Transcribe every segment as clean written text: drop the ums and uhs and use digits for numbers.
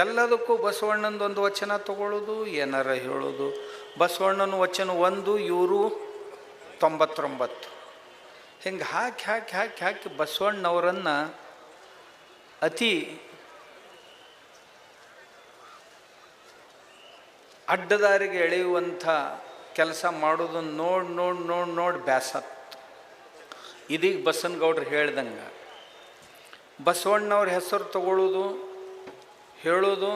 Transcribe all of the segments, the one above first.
ಎಲ್ಲದಕ್ಕೂ ಬಸವಣ್ಣಂದೊಂದು ವಚನ ತಗೊಳ್ಳೋದು, ಏನಾರ ಹೇಳೋದು. ಬಸವಣ್ಣನ ವಚನ 1, ಇವರು 99. ಹಿಂಗೆ ಹಾಕಿ ಹಾಕಿ ಹಾಕಿ ಹಾಕಿ ಬಸವಣ್ಣವರನ್ನು ಅತಿ ಅಡ್ಡದಾರಿಗೆ ಎಳೆಯುವಂಥ ಕೆಲಸ ಮಾಡೋದನ್ನು ನೋಡಿ ನೋಡಿ ನೋಡಿ ನೋಡಿ ಬ್ಯಾಸತ್ತು. ಇದೀಗ ಬಸನಗೌಡ್ರು ಹೇಳ್ದಂಗೆ ಬಸವಣ್ಣವ್ರ ಹೆಸರು ತಗೊಳ್ಳೋದು, ಹೇಳೋದು,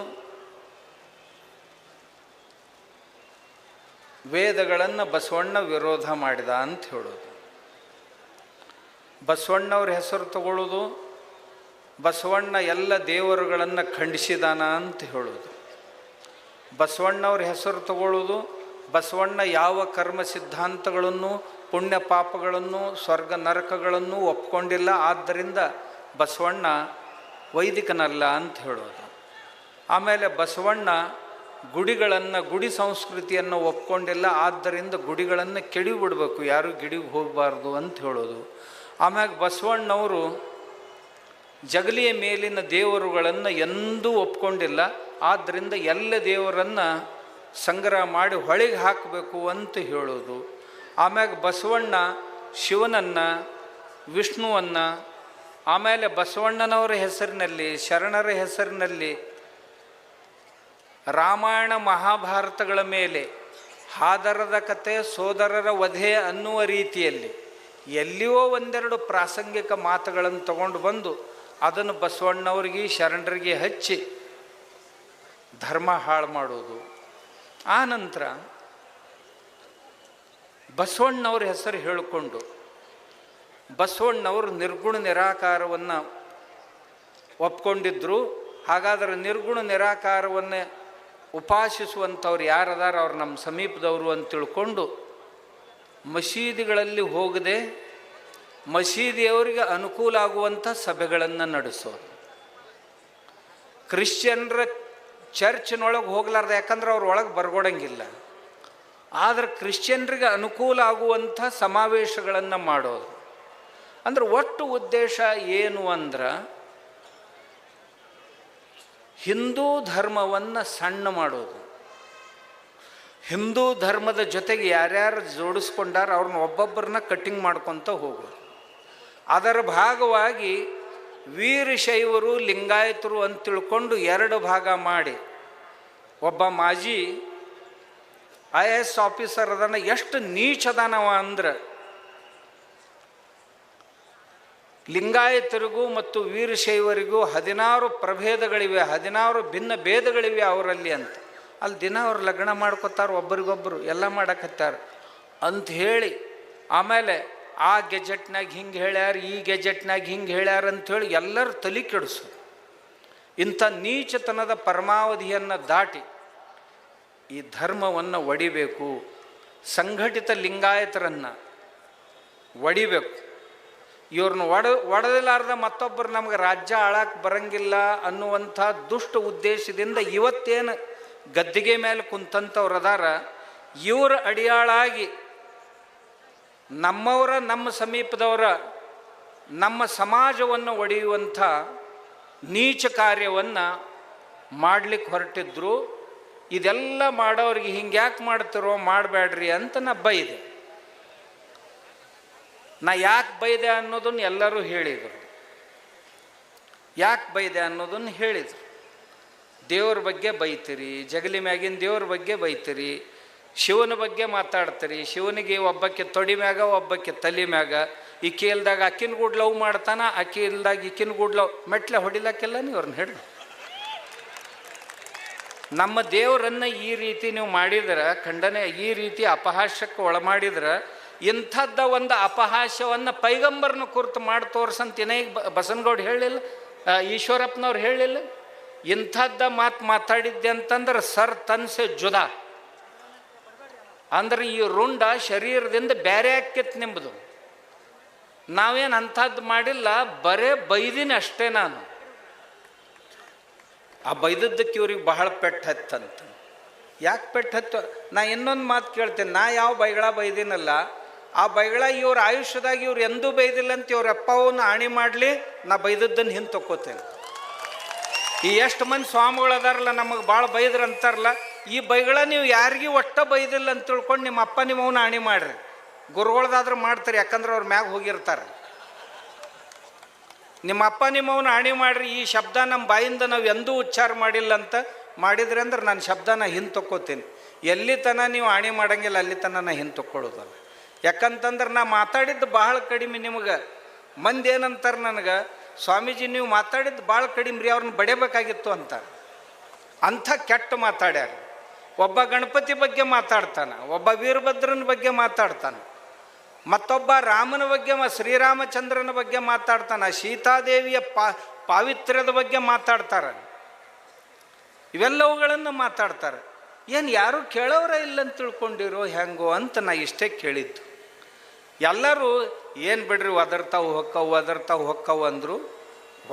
ವೇದಗಳನ್ನು ಬಸವಣ್ಣ ವಿರೋಧ ಮಾಡಿದ ಅಂತ ಹೇಳೋದು, ಬಸವಣ್ಣವ್ರ ಹೆಸರು ತಗೊಳ್ಳೋದು, ಬಸವಣ್ಣ ಎಲ್ಲ ದೇವರುಗಳನ್ನು ಖಂಡಿಸಿದಾನ ಅಂತ ಹೇಳೋದು, ಬಸವಣ್ಣವ್ರ ಹೆಸರು ತಗೊಳ್ಳೋದು, ಬಸವಣ್ಣ ಯಾವ ಕರ್ಮ ಸಿದ್ಧಾಂತಗಳನ್ನು, ಪುಣ್ಯ ಪಾಪಗಳನ್ನು, ಸ್ವರ್ಗ ನರಕಗಳನ್ನು ಒಪ್ಕೊಂಡಿಲ್ಲ, ಆದ್ದರಿಂದ ಬಸವಣ್ಣ ವೈದಿಕನಲ್ಲ ಅಂತ ಹೇಳೋದು. ಆಮೇಲೆ ಬಸವಣ್ಣ ಗುಡಿಗಳನ್ನು, ಗುಡಿ ಸಂಸ್ಕೃತಿಯನ್ನು ಒಪ್ಕೊಂಡಿಲ್ಲ, ಆದ್ದರಿಂದ ಗುಡಿಗಳನ್ನು ಕೆಡಿಬಿಡಬೇಕು, ಯಾರೂ ಗಿಡಿಗೆ ಹೋಗಬಾರ್ದು ಅಂತ ಹೇಳೋದು. ಆಮ್ಯಾಗ ಬಸವಣ್ಣವರು ಜಗಲಿಯ ಮೇಲಿನ ದೇವರುಗಳನ್ನು ಎಂದೂ ಒಪ್ಕೊಂಡಿಲ್ಲ, ಆದ್ದರಿಂದ ಎಲ್ಲ ದೇವರನ್ನು ಸಂಗ್ರಹ ಮಾಡಿ ಹೊಳೆಗೆ ಹಾಕಬೇಕು ಅಂತ ಹೇಳೋದು. ಆಮ್ಯಾಗ ಬಸವಣ್ಣ ಶಿವನನ್ನು, ವಿಷ್ಣುವನ್ನು, ಆಮೇಲೆ ಬಸವಣ್ಣನವರ ಹೆಸರಿನಲ್ಲಿ, ಶರಣರ ಹೆಸರಿನಲ್ಲಿ ರಾಮಾಯಣ ಮಹಾಭಾರತಗಳ ಮೇಲೆ ಹಾದರದ ಕತೆ, ಸೋದರರ ವಧೆ ಅನ್ನುವ ರೀತಿಯಲ್ಲಿ ಎಲ್ಲಿಯೋ ಒಂದೆರಡು ಪ್ರಾಸಂಗಿಕ ಮಾತುಗಳನ್ನು ತಗೊಂಡು ಬಂದು ಅದನ್ನು ಬಸವಣ್ಣವ್ರಿಗೆ, ಶರಣರಿಗೆ ಹಚ್ಚಿ ಧರ್ಮ ಹಾಳು ಮಾಡೋದು. ಆ ನಂತರ ಬಸವಣ್ಣವ್ರ ಹೆಸರು ಹೇಳಿಕೊಂಡು ಬಸವಣ್ಣವರು ನಿರ್ಗುಣ ನಿರಾಕಾರವನ್ನು ಒಪ್ಕೊಂಡಿದ್ರು. ಹಾಗಾದರೆ ನಿರ್ಗುಣ ನಿರಾಕಾರವನ್ನೇ ಉಪಾಸಿಸುವಂಥವ್ರು ಯಾರದಾರ ಅವ್ರು ನಮ್ಮ ಸಮೀಪದವರು ಅಂತ ತಿಳ್ಕೊಂಡು ಮಸೀದಿಗಳಲ್ಲಿ ಹೋಗದೆ ಮಸೀದಿಯವರಿಗೆ ಅನುಕೂಲ ಆಗುವಂಥ ಸಭೆಗಳನ್ನು ನಡೆಸೋದು. ಕ್ರಿಶ್ಚಿಯನ್ರ ಚರ್ಚ್ನೊಳಗೆ ಹೋಗ್ಲಾರ್ದು, ಯಾಕಂದ್ರೆ ಅವ್ರ ಒಳಗೆ ಬರ್ಗೊಡಂಗಿಲ್ಲ. ಆದರೆ ಕ್ರಿಶ್ಚಿಯನ್ರಿಗೆ ಅನುಕೂಲ ಆಗುವಂಥ ಸಮಾವೇಶಗಳನ್ನು ಮಾಡೋದು. ಅಂದ್ರೆ ಒಟ್ಟು ಉದ್ದೇಶ ಏನು ಅಂದ್ರೆ ಹಿಂದೂ ಧರ್ಮವನ್ನು ಸಣ್ಣ ಮಾಡೋದು. ಹಿಂದೂ ಧರ್ಮದ ಜೊತೆಗೆ ಯಾರ್ಯಾರು ಜೋಡಿಸ್ಕೊಂಡಾರ ಅವ್ರನ್ನ ಒಬ್ಬೊಬ್ಬರನ್ನ ಕಟ್ಟಿಂಗ್ ಮಾಡ್ಕೊತ ಹೋಗೋದು. ಅದರ ಭಾಗವಾಗಿ ವೀರಶೈವರು, ಲಿಂಗಾಯತರು ಅಂತ ತಿಳ್ಕೊಂಡು 2 ಭಾಗ ಮಾಡಿ ಒಬ್ಬ ಮಾಜಿ IAS ಆಫೀಸರ್ ಅದನ್ನು ಎಷ್ಟು ನೀಚದಾನವ ಅಂದ್ರೆ ಲಿಂಗಾಯತರಿಗೂ ಮತ್ತು ವೀರಶೈವರಿಗೂ 16 ಪ್ರಭೇದಗಳಿವೆ, 16 ಭಿನ್ನ ಭೇದಗಳಿವೆ ಅವರಲ್ಲಿ ಅಂತ. ಅಲ್ಲಿ ದಿನ ಅವ್ರು ಲಗ್ನ ಮಾಡ್ಕೋತಾರೆ, ಒಬ್ಬರಿಗೊಬ್ಬರು ಎಲ್ಲ ಮಾಡಕತ್ತಾರ ಅಂತ ಹೇಳಿ, ಆಮೇಲೆ ಆ ಗೆಜೆಟ್ನಾಗ ಹಿಂಗೆ ಹೇಳ್ಯಾರ, ಈ ಗೆಜೆಟ್ನಾಗ ಹಿಂಗೆ ಹೇಳ್ಯಾರ ಅಂಥೇಳಿ ಎಲ್ಲರೂ ತಲೆ ಕೆಡಿಸೋದು. ಇಂಥ ನೀಚತನದ ಪರಮಾವಧಿಯನ್ನು ದಾಟಿ ಈ ಧರ್ಮವನ್ನು ಒಡಿಬೇಕು, ಸಂಘಟಿತ ಲಿಂಗಾಯತರನ್ನು ಒಡಿಬೇಕು. ಇವ್ರನ್ನ ಒಡೆದಿಲ್ಲಾರ್ದ ಮತ್ತೊಬ್ಬರು ನಮಗೆ ರಾಜ್ಯ ಆಳಕ್ಕೆ ಬರಂಗಿಲ್ಲ ಅನ್ನುವಂಥ ದುಷ್ಟ ಉದ್ದೇಶದಿಂದ ಇವತ್ತೇನು ಗದ್ದಿಗೆ ಮೇಲೆ ಕುಂತಂಥವ್ರು ಅದಾರ, ಇವರ ಅಡಿಯಾಳಾಗಿ ನಮ್ಮವರ, ನಮ್ಮ ಸಮೀಪದವರ, ನಮ್ಮ ಸಮಾಜವನ್ನು ಒಡೆಯುವಂಥ ನೀಚ ಕಾರ್ಯವನ್ನು ಮಾಡಲಿಕ್ಕೆ ಹೊರಟಿದ್ರು. ಇದೆಲ್ಲ ಮಾಡೋರಿಗೆ ಹಿಂಗೆ ಯಾಕೆ ಮಾಡ್ತಿರೋ, ಮಾಡಬೇಡ್ರಿ ಅಂತ ನಾ ಬೈದೆ. ನಾ ಯಾಕೆ ಬೈದೆ ಅನ್ನೋದನ್ನು ಎಲ್ಲರೂ ಹೇಳಿದರು. ಯಾಕೆ ಬೈದೆ ಅನ್ನೋದನ್ನು ಹೇಳಿದರು. ದೇವ್ರ ಬಗ್ಗೆ ಬೈತೀರಿ, ಜಗಲಿ ಮ್ಯಾಗಿನ ದೇವ್ರ ಬಗ್ಗೆ ಬೈತೀರಿ, ಶಿವನ ಬಗ್ಗೆ ಮಾತಾಡ್ತೀರಿ, ಶಿವನಿಗೆ ಒಬ್ಬಕ್ಕೆ ತೊಡಿ ಮ್ಯಾಗ, ಒಬ್ಬಕ್ಕೆ ತಲೆ ಮ್ಯಾಗ, ಈಕೆ ಇಲ್ದಾಗ ಅಕ್ಕಿನ ಗೂಡ್ ಲವ್ ಮಾಡ್ತಾನ, ಅಕ್ಕಿ ಇಲ್ದಾಗ ಈಕಿನ ಗೂಡ್ ಲವ್, ಮೆಟ್ಲೆ ಹೊಡಿಲಕ್ಕೆಲ್ಲ ನೀವು ಅವ್ರನ್ನ ಹಿಡ್ದು. ನಮ್ಮ ದೇವರನ್ನು ಈ ರೀತಿ ನೀವು ಮಾಡಿದ್ರೆ, ಖಂಡನೆ ಈ ರೀತಿ ಅಪಹಾಸ್ಯಕ್ಕೆ ಒಳಮಾಡಿದ್ರೆ, ಇಂಥದ್ದ ಒಂದು ಅಪಹಾಸ್ಯವನ್ನು ಪೈಗಂಬರ್ನ ಕುರಿತು ಮಾಡಿ ತೋರ್ಸಂತ ಈಗ ಬಸನಗೌಡ ಹೇಳಿಲ್ಲ, ಈಶ್ವರಪ್ಪನವ್ರು ಹೇಳಿಲ್ಲ. ಇಂಥದ್ದ ಮಾತಾಡಿದ್ದೆ ಅಂತಂದ್ರೆ ಸರ್ ತನ್ಸೆ ಜುದಾ ಅಂದ್ರೆ ಈ ರುಂಡ ಶರೀರದಿಂದ ಬೇರೆ ಆಕ್ಕಿತ್ತು ನಿಂಬುದು. ನಾವೇನು ಅಂಥದ್ದು ಮಾಡಿಲ್ಲ, ಬರೇ ಬೈದಿನಿ ಅಷ್ಟೇ. ನಾನು ಆ ಬೈದದ್ದಕ್ಕೆ ಇವ್ರಿಗೆ ಬಹಳ ಪೆಟ್ಟು ಹತ್ತಂತ. ಯಾಕೆ ಪೆಟ್ಟು ಹತ್ತು? ನಾ ಇನ್ನೊಂದು ಮಾತು ಕೇಳ್ತೇನೆ, ನಾ ಯಾವ ಬೈಗಳ ಬೈದಿನಲ್ಲ, ಆ ಬೈಗಳ ಇವ್ರ ಆಯುಷ್ಯದಾಗ ಇವ್ರು ಎಂದೂ ಬೈದಿಲ್ಲ ಅಂತ ಇವ್ರ ಅಪ್ಪವನ್ನು ಆಣಿ ಮಾಡಲಿ, ನಾ ಬೈದದ್ದನ್ನು ಹಿಂದೆ ತಕ್ಕೋತೇನೆ. ಈ ಎಷ್ಟು ಮಂದಿ ಸ್ವಾಮಿಗಳು ಅದಾರಲ್ಲ ನಮಗೆ ಭಾಳ ಬೈದ್ರು ಅಂತಾರಲ್ಲ, ಈ ಬೈಗಳ ನೀವು ಯಾರಿಗೂ ಒಟ್ಟ ಬೈದಿಲ್ಲ ಅಂತ ತಿಳ್ಕೊಂಡು ನಿಮ್ಮ ಅಪ್ಪ ನಿಮ್ಮವನ್ನ ಆಣಿ ಮಾಡ್ರಿ. ಗುರುಗಳದಾದ್ರೂ ಮಾಡ್ತಾರೆ, ಯಾಕಂದ್ರೆ ಅವ್ರ ಮ್ಯಾಗ ಹೋಗಿರ್ತಾರೆ. ನಿಮ್ಮ ಅಪ್ಪ ನಿಮ್ಮವನ್ನ ಆಣಿ ಮಾಡ್ರಿ, ಈ ಶಬ್ದ ನಮ್ಮ ಬಾಯಿಂದ ನಾವು ಎಂದೂ ಉಚ್ಚಾರ ಮಾಡಿಲ್ಲ ಅಂತ ಮಾಡಿದ್ರಿ ಅಂದ್ರೆ ನಾನು ಶಬ್ದನ ಹಿಂದೆ ತಕ್ಕೋತೀನಿ. ಎಲ್ಲಿ ತನ ನೀವು ಆಣಿ ಮಾಡಂಗಿಲ್ಲ ಅಲ್ಲಿ ತನ ನಾ ಹಿಂದೆ ತಕ್ಕೊಳ್ಳೋದಲ್ಲ. ಯಾಕಂತಂದ್ರೆ ನಾ ಮಾತಾಡಿದ್ದು ಭಾಳ ಕಡಿಮೆ. ನಿಮಗೆ ಮಂದಿ ಏನಂತಾರೆ ನನಗೆ, ಸ್ವಾಮೀಜಿ ನೀವು ಮಾತಾಡಿದ್ದು ಭಾಳ ಕಡಿಮೆ ರೀ, ಅವ್ರನ್ನ ಬಡಿಬೇಕಾಗಿತ್ತು ಅಂತ. ಅಂಥ ಕೆಟ್ಟ ಮಾತಾಡ್ಯಾರ. ಒಬ್ಬ ಗಣಪತಿ ಬಗ್ಗೆ ಮಾತಾಡ್ತಾನೆ, ಒಬ್ಬ ವೀರಭದ್ರನ ಬಗ್ಗೆ ಮಾತಾಡ್ತಾನೆ, ಮತ್ತೊಬ್ಬ ರಾಮನ ಬಗ್ಗೆ ಶ್ರೀರಾಮಚಂದ್ರನ ಬಗ್ಗೆ ಮಾತಾಡ್ತಾನೆ, ಸೀತಾದೇವಿಯ ಪಾವಿತ್ರ್ಯದ ಬಗ್ಗೆ ಮಾತಾಡ್ತಾರೆ. ಇವೆಲ್ಲವುಗಳನ್ನು ಮಾತಾಡ್ತಾರೆ. ಏನು ಯಾರೂ ಕೇಳೋರ ಇಲ್ಲ ಅಂತ ತಿಳ್ಕೊಂಡಿರೋ ಹೆಂಗೋ ಅಂತ ನಾ ಇಷ್ಟೇ ಕೇಳಿದ್ದು. ಎಲ್ಲರೂ ಏನು ಬಿಡ್ರಿ ಒದರ್ತಾವು ಹೊಕ್ಕವು ಅಂದರು.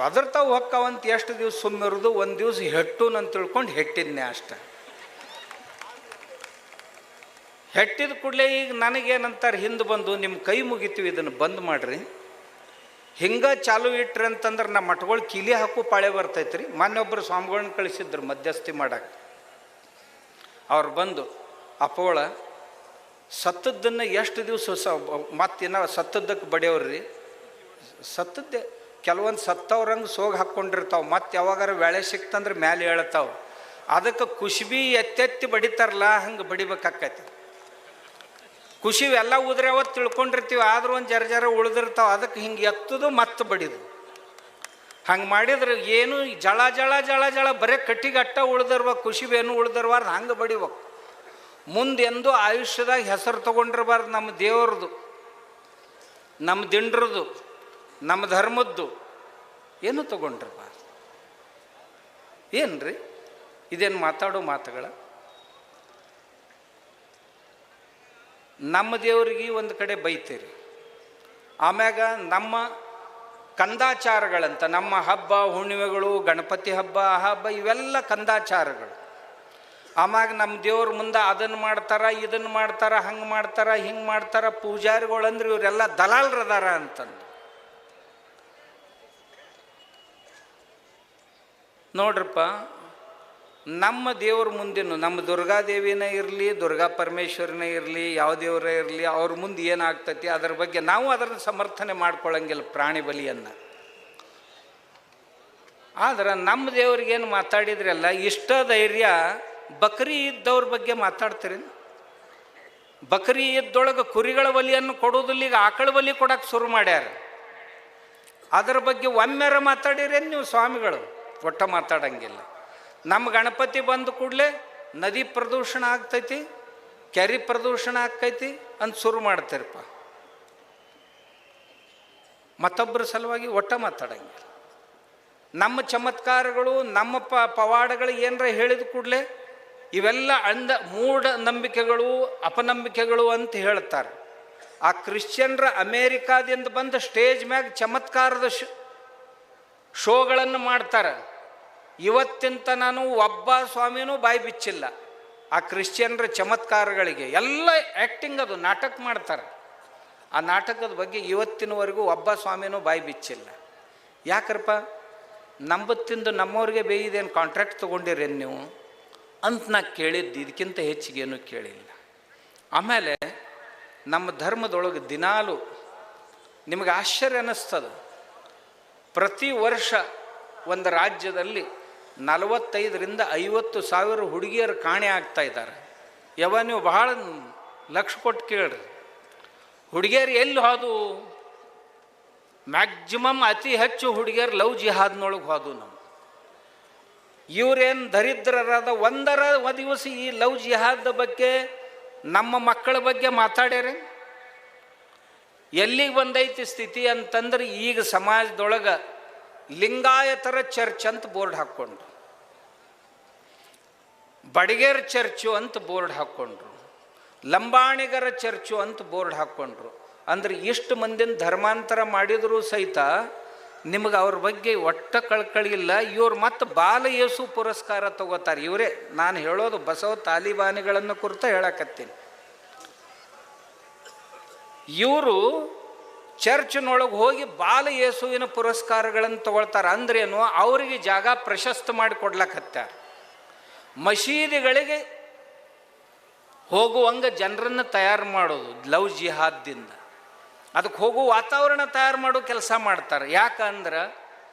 ಒದರ್ತಾವು ಹೊಕ್ಕವು ಅಂತ ಎಷ್ಟು ದಿವ್ಸ ಸುಮ್ಮಿರೋದು, ಒಂದು ದಿವ್ಸ ಹೆಟ್ಟು ಅಂತ ತಿಳ್ಕೊಂಡು ಹೆಟ್ಟಿದ್ನೆ ಅಷ್ಟೆ. ಹೆಟ್ಟಿದ ಕೂಡಲೇ ಈಗ ನನಗೇನಂತಾರೆ ಹಿಂದೆ ಬಂದು, ನಿಮ್ಮ ಕೈ ಮುಗಿತೀವಿ ಇದನ್ನು ಬಂದ್ ಮಾಡಿರಿ, ಹಿಂಗೆ ಚಾಲು ಇಟ್ರಿ ಅಂತಂದ್ರೆ ನಮ್ಮ ಮಠಗಳು ಕೀಲಿ ಹಾಕು ಪಾಳೆ ಬರ್ತೈತ್ರಿ. ಮೊನ್ನೊಬ್ಬರು ಸ್ವಾಮಿಗಳನ್ನ ಕಳಿಸಿದ್ರು ಮಧ್ಯಸ್ಥಿ ಮಾಡಕ್ಕೆ. ಅವ್ರು ಬಂದು ಅಪ್ಪೋಳ ಸತ್ತದ್ದನ್ನು ಎಷ್ಟು ದಿವಸ ಮತ್ತಿನ್ನ ಸತ್ತದ್ದಕ್ಕೆ ಬಡಿಯವ್ರಿ, ಸತ್ತದ್ದೇ ಕೆಲವೊಂದು ಸತ್ತವ್ರಂಗೆ ಸೋಗಿ ಹಾಕ್ಕೊಂಡಿರ್ತಾವೆ, ಮತ್ತು ಯಾವಾಗಾರ ವೇಳೆ ಸಿಕ್ತಂದ್ರೆ ಮ್ಯಾಲೆ ಹೇಳ್ತಾವೆ. ಅದಕ್ಕೆ ಕುಶ್ಬಿ ಎತ್ತೆತ್ತಿ ಬಡಿತಾರಲ್ಲ ಹಂಗೆ ಬಡಿಬೇಕಾಕೈತಿ. ಕುಶಿವ್ ಎಲ್ಲ ಉದ್ರೆ ಅವತ್ತು ತಿಳ್ಕೊಂಡಿರ್ತೀವಿ, ಆದ್ರೂ ಒಂದು ಜರ ಉಳಿದಿರ್ತಾವೆ, ಅದಕ್ಕೆ ಹಿಂಗೆ ಎತ್ತದು ಮತ್ತೆ ಬಡಿದು. ಹಂಗೆ ಮಾಡಿದ್ರೆ ಏನು ಜಳ ಜಳ ಜಳ ಜಳ ಬರೀ ಕಟ್ಟಿಗೆ ಅಟ್ಟ ಉಳ್ದಿರ್ಬೇಕು, ಕುಶಿವೇನು ಉಳ್ದಿರ್ಬಾರ್ದು, ಹಂಗೆ ಬಡಿಬೇಕು. ಮುಂದೆ ಎಂದೂ ಆಯುಷ್ಯದಾಗ ಹೆಸರು ತೊಗೊಂಡಿರ್ಬಾರ್ದು. ನಮ್ಮ ದೇವ್ರದ್ದು, ನಮ್ಮ ದಿಂಡ್ರದ್ದು, ನಮ್ಮ ಧರ್ಮದ್ದು ಏನು ತೊಗೊಂಡಿರ್ಬಾರ್ದು. ಏನು ರೀ ಇದೇನು ಮಾತಾಡೋ ಮಾತುಗಳ? ನಮ್ಮ ದೇವರಿಗೆ ಒಂದು ಕಡೆ ಬೈತೀರಿ, ಆಮ್ಯಾಗ ನಮ್ಮ ಕಂದಾಚಾರಗಳಂತ ನಮ್ಮ ಹಬ್ಬ ಹುಣ್ಣಿಮೆಗಳು, ಗಣಪತಿ ಹಬ್ಬ ಆ ಹಬ್ಬ ಇವೆಲ್ಲ ಕಂದಾಚಾರಗಳು. ಆಮ್ಯಾಗ ನಮ್ಮ ದೇವ್ರ ಮುಂದೆ ಅದನ್ನು ಮಾಡ್ತಾರೆ, ಇದನ್ನು ಮಾಡ್ತಾರೆ, ಹಂಗೆ ಮಾಡ್ತಾರೆ, ಹಿಂಗೆ ಮಾಡ್ತಾರೆ. ಪೂಜಾರಿಗಳಂದ್ರೆ ಇವರೆಲ್ಲ ದಲಾಲ್ರದಾರ ಅಂತಂದು ನೋಡ್ರಪ್ಪ. ನಮ್ಮ ದೇವ್ರ ಮುಂದಿನ ನಮ್ಮ ದುರ್ಗಾದೇವಿನೇ ಇರಲಿ, ದುರ್ಗಾ ಪರಮೇಶ್ವರನೇ ಇರಲಿ, ಯಾವ ದೇವರೇ ಇರಲಿ, ಅವ್ರ ಮುಂದೆ ಏನಾಗ್ತೈತಿ ಅದರ ಬಗ್ಗೆ ನಾವು ಅದನ್ನು ಸಮರ್ಥನೆ ಮಾಡ್ಕೊಳ್ಳಂಗಿಲ್ಲ, ಪ್ರಾಣಿ ಬಲಿಯನ್ನು. ಆದ್ರೆ ನಮ್ಮ ದೇವ್ರಿಗೇನು ಮಾತಾಡಿದ್ರಲ್ಲ, ಇಷ್ಟ ಧೈರ್ಯ ಬಕ್ರಿ ಇದ್ದವ್ರ ಬಗ್ಗೆ ಮಾತಾಡ್ತೀರಿ. ಬಕ್ರಿ ಇದ್ದೊಳಗೆ ಕುರಿಗಳ ಬಲಿಯನ್ನು ಕೊಡೋದಿಲ್ಲ, ಈಗ ಆಕಳ ಬಲಿ ಕೊಡಕ್ಕೆ ಶುರು ಮಾಡ್ಯಾರ. ಅದರ ಬಗ್ಗೆ ಒಮ್ಮೆರ ಮಾತಾಡಿರೇನು ನೀವು ಸ್ವಾಮಿಗಳು? ಒಟ್ಟ ಮಾತಾಡಂಗಿಲ್ಲ. ನಮ್ಮ ಗಣಪತಿ ಬಂದ ಕೂಡಲೇ ನದಿ ಪ್ರದೂಷಣ ಆಗ್ತೈತಿ, ಕೆರೆ ಪ್ರದೂಷಣ ಆಗ್ತೈತಿ ಅಂತ ಶುರು ಮಾಡ್ತಾರಪ್ಪ. ಮತ್ತೊಬ್ಬರ ಸಲುವಾಗಿ ಒಟ್ಟ ಮಾತಾಡಂಗಿಲ್ಲ. ನಮ್ಮ ಚಮತ್ಕಾರಗಳು, ನಮ್ಮ ಪವಾಡಗಳು ಏನರ ಹೇಳಿದ ಕೂಡಲೇ ಇವೆಲ್ಲ ಮೂಢ ನಂಬಿಕೆಗಳು, ಅಪನಂಬಿಕೆಗಳು ಅಂತ ಹೇಳ್ತಾರೆ. ಆ ಕ್ರಿಶ್ಚಿಯನ್ರ ಅಮೇರಿಕಾದಿಂದ ಬಂದ ಸ್ಟೇಜ್ ಮ್ಯಾಗ ಚಮತ್ಕಾರದ ಶೋಗಳನ್ನು ಮಾಡ್ತಾರೆ. ಇವತ್ತಿಂತ ನಾನು ಒಬ್ಬ ಸ್ವಾಮಿನೂ ಬಾಯಿ ಬಿಚ್ಚಿಲ್ಲ ಆ ಕ್ರಿಶ್ಚಿಯನ್ರ ಚಮತ್ಕಾರಗಳಿಗೆ. ಎಲ್ಲ ಆ್ಯಕ್ಟಿಂಗ್, ಅದು ನಾಟಕ ಮಾಡ್ತಾರೆ. ಆ ನಾಟಕದ ಬಗ್ಗೆ ಇವತ್ತಿನವರೆಗೂ ಒಬ್ಬ ಸ್ವಾಮಿನೂ ಬಾಯಿ ಬಿಚ್ಚಿಲ್ಲ. ಯಾಕರಪ್ಪ? ನಂಬತ್ತಿಂದು ನಮ್ಮವ್ರಿಗೆ ಬೇಯಿದೇನು ಕಾಂಟ್ರಾಕ್ಟ್ ತೊಗೊಂಡಿರೇನು ನೀವು ಅಂತ ನಾ ಕೇಳಿದ್ದು. ಇದಕ್ಕಿಂತ ಹೆಚ್ಚಿಗೇನು ಕೇಳಿಲ್ಲ. ಆಮೇಲೆ ನಮ್ಮ ಧರ್ಮದೊಳಗೆ ದಿನಾಲು ನಿಮಗೆ ಆಶ್ಚರ್ಯ ಅನ್ನಿಸ್ತದೆ, ಪ್ರತಿ ವರ್ಷ ಒಂದು ರಾಜ್ಯದಲ್ಲಿ 45,000 to 50,000 ಹುಡುಗಿಯರು ಕಾಣೆ ಆಗ್ತಾ ಇದ್ದಾರೆ. ನೀವು ಬಹಳ ಲಕ್ಷ ಕೊಟ್ಟು ಕೇಳ್ರಿ, ಹುಡುಗಿಯರು ಎಲ್ಲಿ ಹೋದು? ಮ್ಯಾಕ್ಸಿಮಮ್ ಅತಿ ಹೆಚ್ಚು ಹುಡುಗಿಯರು ಲವ್ ಜಿಹಾದ್ನೊಳಗೆ ಹೋದು. ನಮ್ಮ ಇವರೇನು ದರಿದ್ರರಾದ ಒಂದರ ದಿವಸ ಈ ಲವ್ ಜಿಹಾದ್ ಬಗ್ಗೆ, ನಮ್ಮ ಮಕ್ಕಳ ಬಗ್ಗೆ ಮಾತಾಡ್ಯಾರೆ? ಎಲ್ಲಿಗೆ ಬಂದೈತಿ ಸ್ಥಿತಿ ಅಂತಂದ್ರೆ, ಈಗ ಸಮಾಜದೊಳಗೆ ಲಿಂಗಾಯತರ ಚರ್ಚ್ ಅಂತ ಬೋರ್ಡ್ ಹಾಕ್ಕೊಂಡ್ರು, ಬಡಿಗೇರ್ ಚರ್ಚು ಅಂತ ಬೋರ್ಡ್ ಹಾಕ್ಕೊಂಡ್ರು, ಲಂಬಾಣಿಗರ ಚರ್ಚು ಅಂತ ಬೋರ್ಡ್ ಹಾಕ್ಕೊಂಡ್ರು. ಅಂದ್ರೆ ಇಷ್ಟು ಮಂದಿನ ಧರ್ಮಾಂತರ ಮಾಡಿದರೂ ಸಹಿತ ನಿಮಗೆ ಅವ್ರ ಬಗ್ಗೆ ಒಟ್ಟ ಕಳ್ಕಳಿಲ್ಲ. ಇವ್ರು ಮತ್ತೆ ಬಾಲ ಯೇಸು ಪುರಸ್ಕಾರ ತಗೋತಾರೆ. ಇವರೇ ನಾನು ಹೇಳೋದು ಬಸವ ತಾಲಿಬಾನಿಗಳನ್ನು ಕುರಿತ ಹೇಳಕತ್ತೀನಿ. ಇವರು ಚರ್ಚ್ನೊಳಗೆ ಹೋಗಿ ಬಾಲ ಯೇಸುವಿನ ಪುರಸ್ಕಾರಗಳನ್ನು ತಗೊಳ್ತಾರೆ. ಅಂದ್ರೇನು, ಅವರಿಗೆ ಜಾಗ ಪ್ರಶಸ್ತ ಮಾಡಿ ಕೊಡ್ಲಕ್ಕತ್ತಾರೆ. ಮಸೀದಿಗಳಿಗೆ ಹೋಗುವಂಗೆ ಜನರನ್ನು ತಯಾರು ಮಾಡೋದು ಲವ್ ಜಿಹಾದ್ದಿಂದ, ಅದಕ್ಕೆ ಹೋಗೋ ವಾತಾವರಣ ತಯಾರು ಮಾಡೋ ಕೆಲಸ ಮಾಡ್ತಾರೆ. ಯಾಕಂದ್ರೆ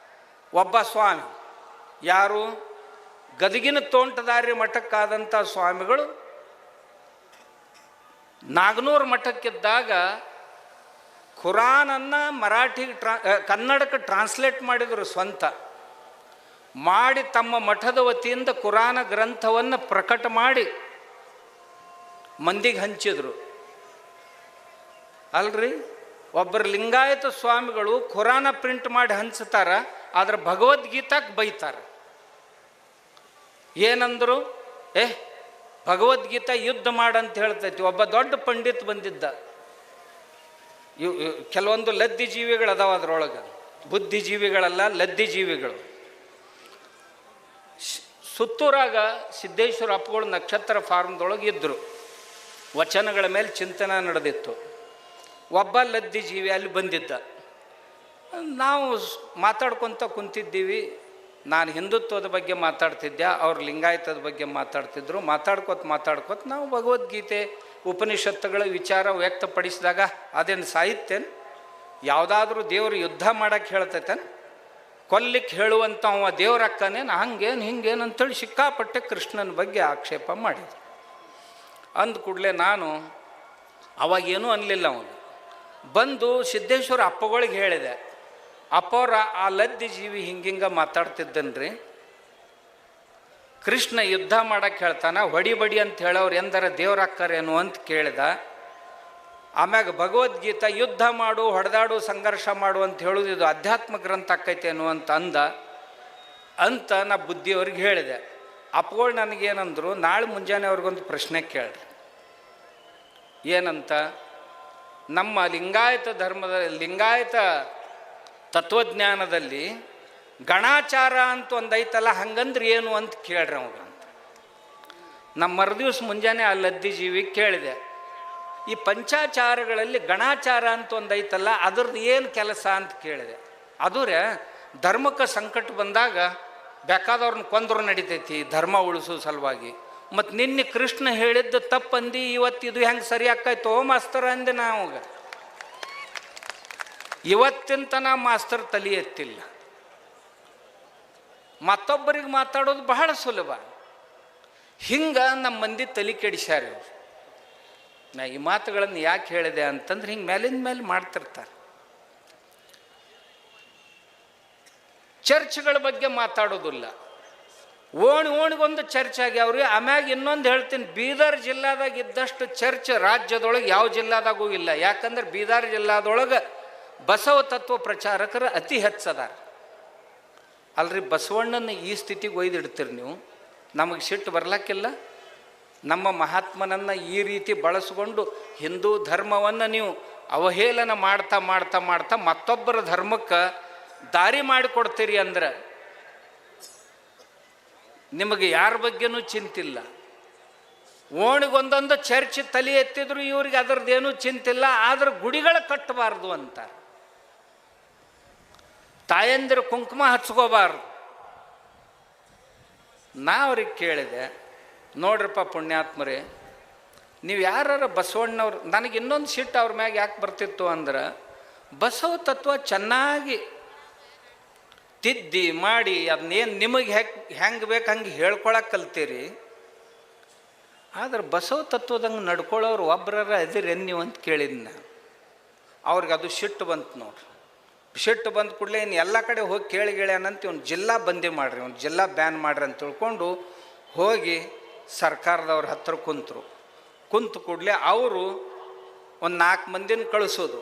ಒಬ್ಬ ಸ್ವಾಮಿ, ಯಾರು ಗದಗಿನ ತೋಂಟದಾರಿ ಮಠಕ್ಕಾದಂಥ ಸ್ವಾಮಿಗಳು ನಾಗನೂರು ಮಠಕ್ಕಿದ್ದಾಗ ಖುರಾನನ್ನು ಮರಾಠಿಗೆ ಕನ್ನಡಕ್ಕೆ ಟ್ರಾನ್ಸ್ಲೇಟ್ ಮಾಡಿದರು. ಸ್ವಂತ ಮಾಡಿ ತಮ್ಮ ಮಠದ ವತಿಯಿಂದ ಕುರಾನ ಗ್ರಂಥವನ್ನು ಪ್ರಕಟ ಮಾಡಿ ಮಂದಿಗೆ ಹಂಚಿದ್ರು. ಅಲ್ರಿ, ಒಬ್ಬರು ಲಿಂಗಾಯತ ಸ್ವಾಮಿಗಳು ಖುರಾನ ಪ್ರಿಂಟ್ ಮಾಡಿ ಹಂಚ್ತಾರ, ಆದ್ರೆ ಭಗವದ್ಗೀತಾಕ್ಕೆ ಬೈತಾರೆ. ಏನಂದ್ರು, ಭಗವದ್ಗೀತಾ ಯುದ್ಧ ಮಾಡಂತ ಹೇಳ್ತೈತಿ. ಒಬ್ಬ ದೊಡ್ಡ ಪಂಡಿತ್ ಬಂದಿದ್ದ. ಕೆಲವೊಂದು ಲದ್ದಿ ಜೀವಿಗಳು ಅದಾವ ಅದರೊಳಗೆ, ಬುದ್ಧಿಜೀವಿಗಳಲ್ಲ, ಲದ್ದಿ ಜೀವಿಗಳು. ಸುತ್ತೂರಾಗ ಸಿದ್ದೇಶ್ವರ ಅಪ್ಪಗಳು ನಕ್ಷತ್ರ ಫಾರ್ಮ್ದೊಳಗೆ ಇದ್ದರು. ವಚನಗಳ ಮೇಲೆ ಚಿಂತನೆ ನಡೆದಿತ್ತು. ಒಬ್ಬ ಲದ್ದಿ ಜೀವಿ ಅಲ್ಲಿ ಬಂದಿದ್ದ. ನಾವು ಮಾತಾಡ್ಕೊತ ಕುಂತಿದ್ದೀವಿ. ನಾನು ಹಿಂದುತ್ವದ ಬಗ್ಗೆ ಮಾತಾಡ್ತಿದ್ದೆ, ಅವ್ರು ಲಿಂಗಾಯತದ ಬಗ್ಗೆ ಮಾತಾಡ್ತಿದ್ರು. ಮಾತಾಡ್ಕೊತ ನಾವು ಭಗವದ್ಗೀತೆ ಉಪನಿಷತ್ತುಗಳ ವಿಚಾರ ವ್ಯಕ್ತಪಡಿಸಿದಾಗ ಅದೇನು ಸಾಹಿತ್ಯನ, ಯಾವುದಾದ್ರೂ ದೇವರು ಯುದ್ಧ ಮಾಡೋಕ್ಕೆ ಹೇಳ್ತೈತೇನು, ಕೊಲ್ಲಿಕ್ಕೆ ಹೇಳುವಂಥ ಅವ ದೇವ್ರಕ್ಕನೇನು, ಹಂಗೇನು ಹಿಂಗೇನು ಅಂತೇಳಿ ಸಿಕ್ಕಾಪಟ್ಟೆ ಕೃಷ್ಣನ ಬಗ್ಗೆ ಆಕ್ಷೇಪ ಮಾಡಿದ್ರು. ಅಂದ ಕೂಡಲೇ ನಾನು ಅವಾಗೇನೂ ಅನ್ನಲಿಲ್ಲ. ಅವನು ಬಂದು ಸಿದ್ದೇಶ್ವರ ಅಪ್ಪಗಳಿಗೆ ಹೇಳಿದೆ, ಅಪ್ಪವ್ರ ಆ ಲದ್ದಿ ಜೀವಿ ಹಿಂಗಿಂಗ ಮಾತಾಡ್ತಿದ್ದನ್ರಿ, ಕೃಷ್ಣ ಯುದ್ಧ ಮಾಡಕ್ಕೆ ಹೇಳ್ತಾನ, ಹೊಡಿಬಡಿ ಅಂತ ಹೇಳೋರು ಎಂದರ ದೇವ್ರಾಕ್ಕರೇನು ಅಂತ ಕೇಳಿದ. ಆಮ್ಯಾಗ ಭಗವದ್ಗೀತಾ ಯುದ್ಧ ಮಾಡು, ಹೊಡೆದಾಡು, ಸಂಘರ್ಷ ಮಾಡು ಅಂತ ಹೇಳೋದು ಇದು ಅಧ್ಯಾತ್ಮ ಗ್ರಂಥ ಆಕೈತೇನು ಅಂತ ನಾ ಬುದ್ಧಿಯವ್ರಿಗೆ ಹೇಳಿದೆ. ಅಪ್ಪಗಳು ನನಗೇನಂದ್ರು, ನಾಳೆ ಮುಂಜಾನೆ ಅವ್ರಿಗೊಂದು ಪ್ರಶ್ನೆ ಕೇಳ್ರಿ. ಏನಂತ, ನಮ್ಮ ಲಿಂಗಾಯತ ಧರ್ಮದ ಲಿಂಗಾಯತ ತತ್ವಜ್ಞಾನದಲ್ಲಿ ಗಣಾಚಾರ ಅಂತ ಒಂದು ಐತಲ್ಲ, ಹಂಗಂದ್ರೆ ಏನು ಅಂತ ಕೇಳ್ರಿ ಅವಾಗ ಅಂತ. ನಮ್ಮ ಮರುದಿವ್ಸ ಮುಂಜಾನೆ ಆ ಲದ್ದಿ ಜೀವಿಗೆ ಕೇಳಿದೆ, ಈ ಪಂಚಾಚಾರಗಳಲ್ಲಿ ಗಣಾಚಾರ ಅಂತ ಒಂದು ಐತಲ್ಲ, ಅದ್ರದ್ದು ಏನು ಕೆಲಸ ಅಂತ ಕೇಳಿದೆ. ಅದುರೇ ಧರ್ಮಕ್ಕೆ ಸಂಕಟ ಬಂದಾಗ ಬೇಕಾದವ್ರನ್ನ ಕೊಂದ್ರು ನಡಿತೈತಿ ಧರ್ಮ ಉಳಿಸೋ ಸಲುವಾಗಿ. ಮತ್ತು ನಿನ್ನೆ ಕೃಷ್ಣ ಹೇಳಿದ್ದು ತಪ್ಪಂದು, ಇವತ್ತಿದು ಹೆಂಗೆ ಸರಿ ಆಕಾಯ್ತು ಮಾಸ್ತರ್ ಅಂದೆ. ನಾವಾಗ ಇವತ್ತಿನ ತನಕ ಮಾಸ್ತರ್ ತಲೆ ಎತ್ತಿಲ್ಲ. ಮತ್ತೊಬ್ಬರಿಗೆ ಮಾತಾಡೋದು ಬಹಳ ಸುಲಭ. ಹಿಂಗೆ ನಮ್ಮ ಮಂದಿ ತಲೆ ಕೆಡಿಸ್ಯಾರ ಇವರು. ನಾ ಈ ಮಾತುಗಳನ್ನು ಯಾಕೆ ಹೇಳಿದೆ ಅಂತಂದ್ರೆ, ಹಿಂಗೆ ಮೇಲಿಂದ ಮೇಲೆ ಮಾಡ್ತಿರ್ತಾರೆ. ಚರ್ಚ್ಗಳ ಬಗ್ಗೆ ಮಾತಾಡೋದಿಲ್ಲ. ಓಣಿಗೊಂದು ಚರ್ಚ್ ಆಗ್ಯಾವ್ರಿ. ಆಮ್ಯಾಗ ಇನ್ನೊಂದು ಹೇಳ್ತೀನಿ, ಬೀದರ್ ಜಿಲ್ಲಾದಾಗ ಇದ್ದಷ್ಟು ಚರ್ಚ್ ರಾಜ್ಯದೊಳಗೆ ಯಾವ ಜಿಲ್ಲಾದಾಗೂ ಇಲ್ಲ. ಯಾಕಂದ್ರೆ ಬೀದರ್ ಜಿಲ್ಲಾದೊಳಗೆ ಬಸವ ತತ್ವ ಪ್ರಚಾರಕರು ಅತಿ ಹೆಚ್ಚದಾರ. ಅಲ್ರಿ, ಬಸವಣ್ಣನ ಈ ಸ್ಥಿತಿಗೆ ಒಯ್ದಿಡ್ತೀರಿ ನೀವು, ನಮಗೆ ಸಿಟ್ಟು ಬರ್ಲಕ್ಕಿಲ್ಲ. ನಮ್ಮ ಮಹಾತ್ಮನನ್ನು ಈ ರೀತಿ ಬಳಸ್ಕೊಂಡು ಹಿಂದೂ ಧರ್ಮವನ್ನು ನೀವು ಅವಹೇಳನ ಮಾಡ್ತಾ ಮಾಡ್ತಾ ಮಾಡ್ತಾ ಮತ್ತೊಬ್ಬರ ಧರ್ಮಕ್ಕೆ ದಾರಿ ಮಾಡಿಕೊಡ್ತೀರಿ ಅಂದ್ರೆ ನಿಮಗೆ ಯಾರ ಬಗ್ಗೆನೂ ಚಿಂತಿಲ್ಲ. ಓಣಿಗೊಂದೊಂದು ಚರ್ಚ್ ತಲೆ ಎತ್ತಿದ್ರು ಇವ್ರಿಗೆ ಅದರದ್ದೇನೂ ಚಿಂತಿಲ್ಲ. ಆದ್ರೆ ಗುಡಿಗಳ ಕಟ್ಟಬಾರ್ದು ಅಂತ, ತಾಯಂದಿರು ಕುಂಕುಮ ಹಚ್ಕೋಬಾರ್ದು. ನಾ ಅವ್ರಿಗೆ ಕೇಳಿದೆ, ನೋಡ್ರಪ್ಪ ಪುಣ್ಯಾತ್ಮರೇ, ನೀವು ಯಾರು ಬಸವಣ್ಣವ್ರು, ನನಗೆ ಇನ್ನೊಂದು ಸಿಟ್ಟು ಅವ್ರ ಮ್ಯಾಗ ಯಾಕೆ ಬರ್ತಿತ್ತು ಅಂದ್ರೆ, ಬಸವ ತತ್ವ ಚೆನ್ನಾಗಿ ತಿದ್ದಿ ಮಾಡಿ ಅದನ್ನೇನು ನಿಮಗೆ ಹೆಂಗೆ ಬೇಕು ಹಂಗೆ ಹೇಳ್ಕೊಳಕ್ಕೆ ಕಲ್ತೀರಿ. ಆದ್ರೆ ಬಸವ ತತ್ವದಂಗೆ ನಡ್ಕೊಳ್ಳೋರು ಒಬ್ಬರ ಎದಿರೇನು ನೀವು ಅಂತ ಕೇಳಿದ್ನ. ಅವ್ರಿಗೆ ಅದು ಸಿಟ್ಟು ಬಂತು ನೋಡ್ರಿ. ಸಿಟ್ಟು ಬಂದ ಕೂಡಲೇ ಇನ್ನು ಎಲ್ಲ ಕಡೆ ಹೋಗಿ ಕೇಳಿಗೇಳ್ಯಾನಂತ ಇವ್ನು ಜಿಲ್ಲಾ ಬಂದಿ ಮಾಡ್ರಿ, ಅವ್ನು ಜಿಲ್ಲಾ ಬ್ಯಾನ್ ಮಾಡ್ರಿ ಅಂತ ತಿಳ್ಕೊಂಡು ಹೋಗಿ ಸರ್ಕಾರದವ್ರ ಹತ್ರ ಕುಂತು ಕೂಡಲೇ ಅವರು ಒಂದು 4 ಮಂದಿನ ಕಳಿಸೋದು.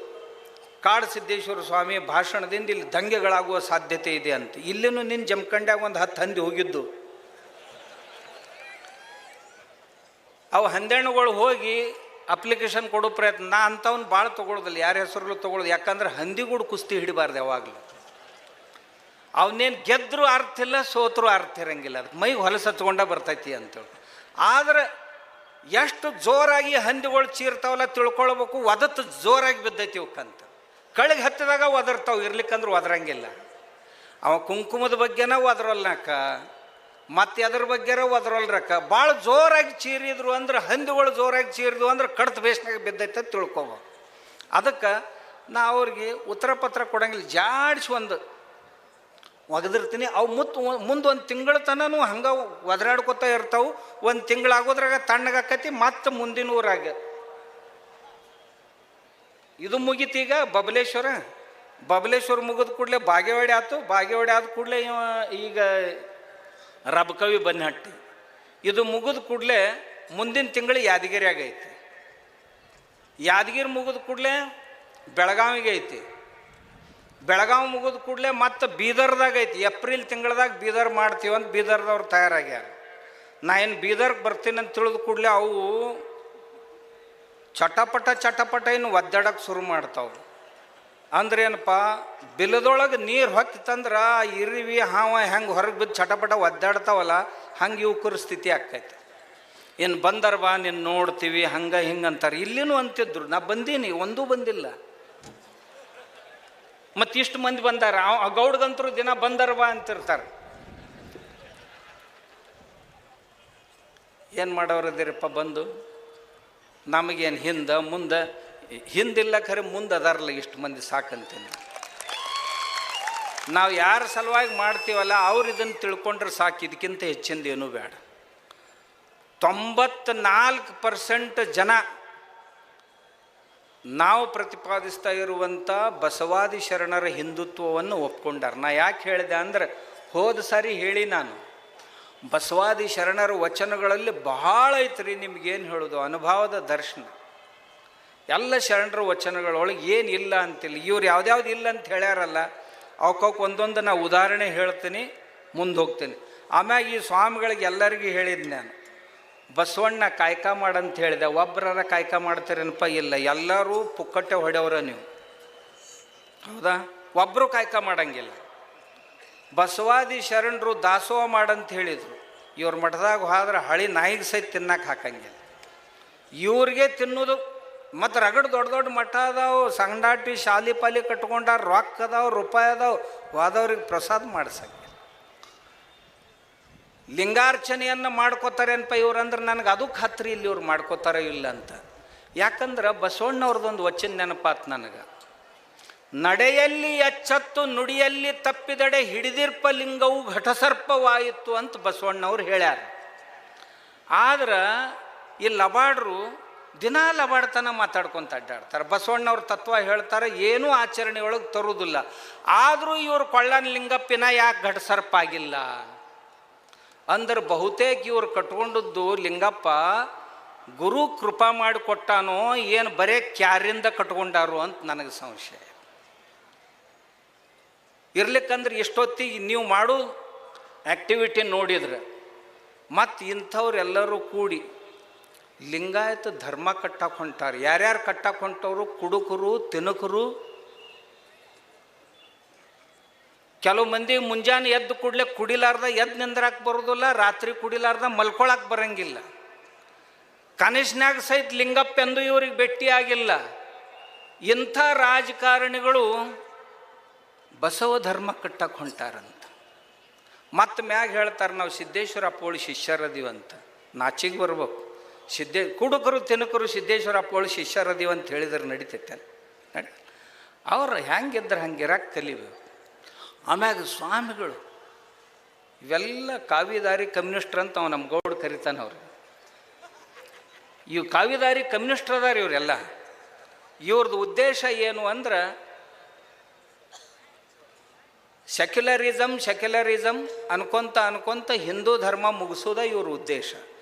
ಕಾಡು ಸಿದ್ದೇಶ್ವರ ಸ್ವಾಮಿ ಭಾಷಣದಿಂದ ಇಲ್ಲಿ ದಂಗೆಗಳಾಗುವ ಸಾಧ್ಯತೆ ಇದೆ ಅಂತ. ಇಲ್ಲಿನೂ ನಿನ್ನ ಜಮಖಂಡ್ಯಾಗ ಒಂದು 10 ಹಂದಿ ಹೋಗಿದ್ದು. ಅವು ಹಂದೆಣ್ಣುಗಳು ಹೋಗಿ ಅಪ್ಲಿಕೇಶನ್ ಕೊಡೋ ಪ್ರಯತ್ನ, ನಾ ಅಂಥವ್ನು ಭಾಳ ತೊಗೊಳೋದಿಲ್ಲ, ಯಾರ ಹೆಸರು ತೊಗೊಳೋದು. ಯಾಕಂದ್ರೆ ಹಂದಿಗೂಡು ಕುಸ್ತಿ ಹಿಡಿಬಾರ್ದು ಯಾವಾಗಲೂ. ಅವನೇನು ಗೆದ್ದರೂ ಅರ್ಥ ಇಲ್ಲ, ಸೋತರೂ ಅರ್ಥ ಇರಂಗಿಲ್ಲ. ಅದಕ್ಕೆ ಮೈಗೆ ಹೊಲಸು ಹಚ್ಕೊಂಡ ಬರ್ತೈತಿ ಅಂತೇಳಿ. ಆದರೆ ಎಷ್ಟು ಜೋರಾಗಿ ಹಂದಿಗಳು ಚೀರ್ತಾವಲ್ಲ ತಿಳ್ಕೊಳ್ಬೇಕು, ಒದತ್ತು ಜೋರಾಗಿ ಬಿದ್ದೈತಿ ಇವಕ್ಕಂತ. ಕಳಿಗೆ ಹತ್ತಿದಾಗ ಒದರ್ತಾವೆ, ಇರ್ಲಿಕ್ಕಂದ್ರೆ ಒದರಂಗಿಲ್ಲ. ಅವ ಕುಂಕುಮದ ಬಗ್ಗೆನ ಒದರಲ್ನಕ್ಕ, ಮತ್ತು ಅದ್ರ ಬಗ್ಗೆರ ಒದರಲ್ರಕ್ಕ. ಭಾಳ ಜೋರಾಗಿ ಚೀರಿದ್ರು ಅಂದ್ರೆ, ಹಂದಿಗಳು ಜೋರಾಗಿ ಚೀರಿದ್ವು ಅಂದ್ರೆ ಕಡ್ತ ಬೇಸ್ನಾಗ ಬಿದ್ದೈತೆ ಅಂತ ತಿಳ್ಕೊಬ. ಅದಕ್ಕೆ ನಾ ಅವ್ರಿಗೆ ಉತ್ತರ ಪತ್ರ ಕೊಡಂಗಿಲ್ಲ, ಜಾಡಿಸಿ ಒಂದು ಒಗೆದಿರ್ತೀನಿ. ಅವು ಮುಂದೆ ಒಂದು ತಿಂಗಳ ತನೂ ಹಂಗೆ ಒದರಾಡ್ಕೊತಾ ಇರ್ತಾವೆ. ಒಂದು ತಿಂಗಳಾಗೋದ್ರಾಗ ತಣ್ಣಗಾಕತಿ, ಮತ್ತೆ ಮುಂದಿನ ಊರಾಗ ಇದು ಮುಗೀತೀಗ. ಬಬಲೇಶ್ವರ ಮುಗಿದ ಕೂಡಲೇ ಬಾಗೇವಾಡಿ ಆಯ್ತು. ಬಾಗೇವಾಡಿ ಆದ ಕೂಡಲೇ ಈಗ ರಬಕವಿ ಬನ್ನಿಹಟ್ಟಿ. ಇದು ಮುಗಿದ ಕೂಡಲೇ ಮುಂದಿನ ತಿಂಗಳು ಯಾದಗಿರಿ ಆಗೈತಿ. ಯಾದಗಿರಿ ಮುಗಿದ ಕೂಡಲೇ ಬೆಳಗಾವಿಗೆ ಐತಿ. ಬೆಳಗಾವಿ ಮುಗಿದ ಕೂಡಲೇ ಮತ್ತೆ ಬೀದರ್ದಾಗ ಐತಿ. ಏಪ್ರಿಲ್ ತಿಂಗಳದಾಗ ಬೀದರ್ ಮಾಡ್ತೀವಂತ ಬೀದರ್ದವ್ರು ತಯಾರಾಗ್ಯಾರ. ನಾ ಏನು ಬೀದರ್ಗೆ ಬರ್ತೀನಿ ಅಂತ ತಿಳಿದ ಕೂಡಲೇ ಅವು ಚಟಪಟ ಇನ್ನು ಒದ್ದಾಡಕ್ಕೆ ಶುರು ಮಾಡ್ತಾವೆ. ಅಂದ್ರೆ ಏನಪ್ಪ, ಬಿಲದೊಳಗೆ ನೀರು ಹೊತ್ತಿತ್ತಂದ್ರೆ ಇರಿವಿ ಹಾವ ಹೆಂಗೆ ಹೊರಗೆ ಬಿದ್ದು ಚಟಪಟ ಒದ್ದಾಡ್ತಾವಲ್ಲ, ಹಂಗೆ ಯುವಕರ ಸ್ಥಿತಿ ಆಕ್ಕೈತೆ. ಇನ್ನು ಬಂದರ ಬಾ ನೀನು ನೋಡ್ತೀವಿ ಹಂಗೆ ಹಿಂಗೆ ಅಂತಾರೆ. ಇಲ್ಲಿನೂ ಅಂತಿದ್ರು, ನಾ ಬಂದೀನಿ, ಒಂದೂ ಬಂದಿಲ್ಲ. ಮತ್ತು ಇಷ್ಟು ಮಂದಿ ಬಂದಾರ, ಆ ಗೌಡ್ಗಂತರು ದಿನ ಬಂದರ ಬಾ ಅಂತಿರ್ತಾರೆ. ಏನು ಮಾಡೋರದಿರಪ್ಪ ಬಂದು, ನಮಗೇನು ಮುಂದೆ ಹಿಂದಿಲ್ಲ ಖರೆ ಮುಂದೆ ಅದಾರಲ್ಲ ಇಷ್ಟು ಮಂದಿ ಸಾಕಂತೀನಿ. ನಾವು ಯಾರ ಸಲುವಾಗಿ ಮಾಡ್ತೀವಲ್ಲ ಅವ್ರು ಇದನ್ನು ತಿಳ್ಕೊಂಡ್ರೆ ಸಾಕು, ಇದಕ್ಕಿಂತ ಹೆಚ್ಚಿಂದ ಏನೂ ಬೇಡ. 94% ಜನ ನಾವು ಪ್ರತಿಪಾದಿಸ್ತಾ ಇರುವಂಥ ಬಸವಾದಿ ಶರಣರ ಹಿಂದುತ್ವವನ್ನು ಒಪ್ಕೊಂಡಾರ. ನಾ ಯಾಕೆ ಹೇಳಿದೆ ಅಂದರೆ, ಹೋದ ಸಾರಿ ಹೇಳಿ ನಾನು, ಬಸವಾದಿ ಶರಣರ ವಚನಗಳಲ್ಲಿ ಬಹಳ ಐತ್ರಿ. ನಿಮ್ಗೇನು ಹೇಳೋದು, ಅನುಭವದ ದರ್ಶನ. ಎಲ್ಲ ಶರಣರ ವಚನಗಳೊಳಗೆ ಏನಿಲ್ಲ ಅಂತಿಲ್ಲ. ಇವ್ರು ಯಾವ್ದ್ಯಾವ್ದು ಇಲ್ಲ ಅಂತ ಹೇಳ್ಯಾರಲ್ಲ, ಅವಕ್ಕೆ ಒಂದೊಂದು ನಾ ಉದಾಹರಣೆ ಹೇಳ್ತೀನಿ, ಮುಂದೆ ಹೋಗ್ತೀನಿ. ಆಮ್ಯಾಗ ಈ ಸ್ವಾಮಿಗಳಿಗೆ ಎಲ್ಲರಿಗೂ ಹೇಳಿದ್ದು ನಾನು, ಬಸವಣ್ಣ ಕಾಯ್ಕ ಮಾಡಂತ ಹೇಳಿದೆ. ಒಬ್ಬರ ಕಾಯ್ಕ ಮಾಡ್ತೀರೇನಪ್ಪ? ಇಲ್ಲ, ಎಲ್ಲರೂ ಪುಕ್ಕಟ್ಟೆ ಹೊಡೆಯವ್ರ ನೀವು, ಹೌದಾ? ಒಬ್ಬರು ಕಾಯ್ಕ ಮಾಡಂಗಿಲ್ಲ. ಬಸವಾದಿ ಶರಣರು ದಾಸೋಹ ಮಾಡಂತ ಹೇಳಿದರು. ಇವ್ರ ಮಠದಾಗ ಹೋದ್ರೆ ಹಳಿ ನಾಯಿಗೆ ಸಹಿತ ತಿನ್ನಕ್ಕೆ ಹಾಕಂಗಿಲ್ಲ. ಇವ್ರಿಗೆ ತಿನ್ನೋದು ಮತ್ತು ರಗಡ್ ದೊಡ್ಡ ದೊಡ್ಡ ಮಠ ಅದಾವು, ಸಂಗಡಾಟಿ ಶಾಲಿ ಪಾಲಿ ಕಟ್ಕೊಂಡಾರ, ರೊಕ್ಕ ಅದಾವು, ರೂಪಾಯಿ ಅದಾವು, ಹೋದವ್ರಿಗೆ ಪ್ರಸಾದ ಮಾಡ್ಸಂಗಿಲ್ಲ. ಲಿಂಗಾರ್ಚನೆಯನ್ನು ಮಾಡ್ಕೋತಾರೇನಪ್ಪ ಇವ್ರು ಅಂದ್ರೆ ನನಗೆ ಅದು ಖಾತ್ರಿ ಇಲ್ಲಿ ಇವ್ರು ಮಾಡ್ಕೋತಾರೋ ಇಲ್ಲ ಅಂತ. ಯಾಕಂದ್ರೆ ಬಸವಣ್ಣವ್ರದ್ದೊಂದು ವಚನ ನೆನಪಾತ್ ನನಗೆ, ನಡೆಯಲ್ಲಿ ಎಚ್ಚತ್ತು ನುಡಿಯಲ್ಲಿ ತಪ್ಪಿದಡೆ ಹಿಡಿದಿರ್ಪ ಲಿಂಗವು ಘಟಸರ್ಪವಾಯಿತು ಅಂತ ಬಸವಣ್ಣವ್ರು ಹೇಳ್ಯಾರ. ಆದ್ರೆ ಈ ಲಬಾಡ್ರು ದಿನಾ ಲಬಾಡ್ತನ ಮಾತಾಡ್ಕೊತ ಅಡ್ಡಾಡ್ತಾರೆ. ಬಸವಣ್ಣವ್ರ ತತ್ವ ಹೇಳ್ತಾರೆ, ಏನೂ ಆಚರಣೆಯೊಳಗೆ ತರುವುದಿಲ್ಲ. ಆದರೂ ಇವ್ರು ಕೊಳ್ಳನ ಲಿಂಗಪ್ಪಿನ ಯಾಕೆ ಘಟಸರ್ಪ ಆಗಿಲ್ಲ ಅಂದ್ರೆ, ಬಹುತೇಕ ಇವ್ರು ಕಟ್ಕೊಂಡದ್ದು ಲಿಂಗಪ್ಪ ಗುರು ಕೃಪಾ ಮಾಡಿಕೊಟ್ಟಾನೋ ಏನು ಬರೇ ಕ್ಯಾರಿಂದ ಕಟ್ಕೊಂಡಾರು ಅಂತ ನನಗೆ ಸಂಶಯ. ಇರ್ಲಿಕ್ಕಂದ್ರೆ ಇಷ್ಟೊತ್ತಿಗೆ ನೀವು ಮಾಡೋ ಆ್ಯಕ್ಟಿವಿಟಿ ನೋಡಿದ್ರೆ, ಮತ್ತು ಇಂಥವ್ರೆಲ್ಲರೂ ಕೂಡಿ ಲಿಂಗಾಯತ ಧರ್ಮ ಕಟ್ಟಕ್ಕೆ ಹೊಂಟಾರೆ. ಯಾರ್ಯಾರು ಕಟ್ಟಕ್ಕೆ ಹೊಂಟವರು? ಕುಡುಕರು, ತಿನಕರು. ಕೆಲವು ಮಂದಿ ಮುಂಜಾನೆ ಎದ್ದು ಕೂಡಲೇ ಕುಡಿಲಾರ್ದ ಎದ್ದು ನಿಂದ್ರಾಕ್ ಬರೋದಿಲ್ಲ, ರಾತ್ರಿ ಕುಡಿಲಾರ್ದ ಮಲ್ಕೊಳಕ್ಕೆ ಬರಂಗಿಲ್ಲ. ಕನಿಷ್ನಾಗ ಸಹಿತ ಲಿಂಗಪ್ಪ ಎಂದು ಇವ್ರಿಗೆ ಭೇಟಿಯಾಗಿಲ್ಲ. ಇಂಥ ರಾಜಕಾರಣಿಗಳು ಬಸವ ಧರ್ಮ ಕಟ್ಟಕ್ಕೆ ಹೊಂಟಾರಂತ. ಮತ್ತು ಮ್ಯಾಗ ಹೇಳ್ತಾರೆ, ನಾವು ಸಿದ್ದೇಶ್ವರ ಅಪ್ಪೋಳಿ ಶಿಷ್ಯರದೀವಂತ. ನಾಚಿಗೆ ಬರ್ಬೇಕು. ಕುಡುಕರು ತಿನಕರು ಸಿದ್ದೇಶ್ವರ ಅಪ್ಪೋಳಿ ಶಿಷ್ಯರದೀವ ಅಂತ ಹೇಳಿದ್ರೆ ನಡೀತೈತೆ ನಡಿ. ಅವ್ರು ಹೆಂಗಿದ್ರೆ ಹಂಗಿರಕ್ಕೆ ಕಲಿಬೇಕು. ಆಮ್ಯಾಗ ಸ್ವಾಮಿಗಳು ಇವೆಲ್ಲ ಕಾವಿದಾರಿ ಕಮ್ಯುನಿಸ್ಟ್ರ್ ಅಂತ ಅವ ನಮ್ಮ ಗೌಡ್ ಕರಿತಾನೆ. ಅವ್ರು ಇವು ಕಾವಿದಾರಿ ಕಮ್ಯುನಿಸ್ಟ್ರ್ ಅದಾರ ಇವರೆಲ್ಲ. ಇವ್ರದ್ದು ಉದ್ದೇಶ ಏನು ಅಂದ್ರೆ, ಸೆಕ್ಯುಲರಿಸಮ್ ಅನ್ಕೊಂತ ಹಿಂದೂ ಧರ್ಮ ಮುಗಿಸೋದ ಇವ್ರ ಉದ್ದೇಶ.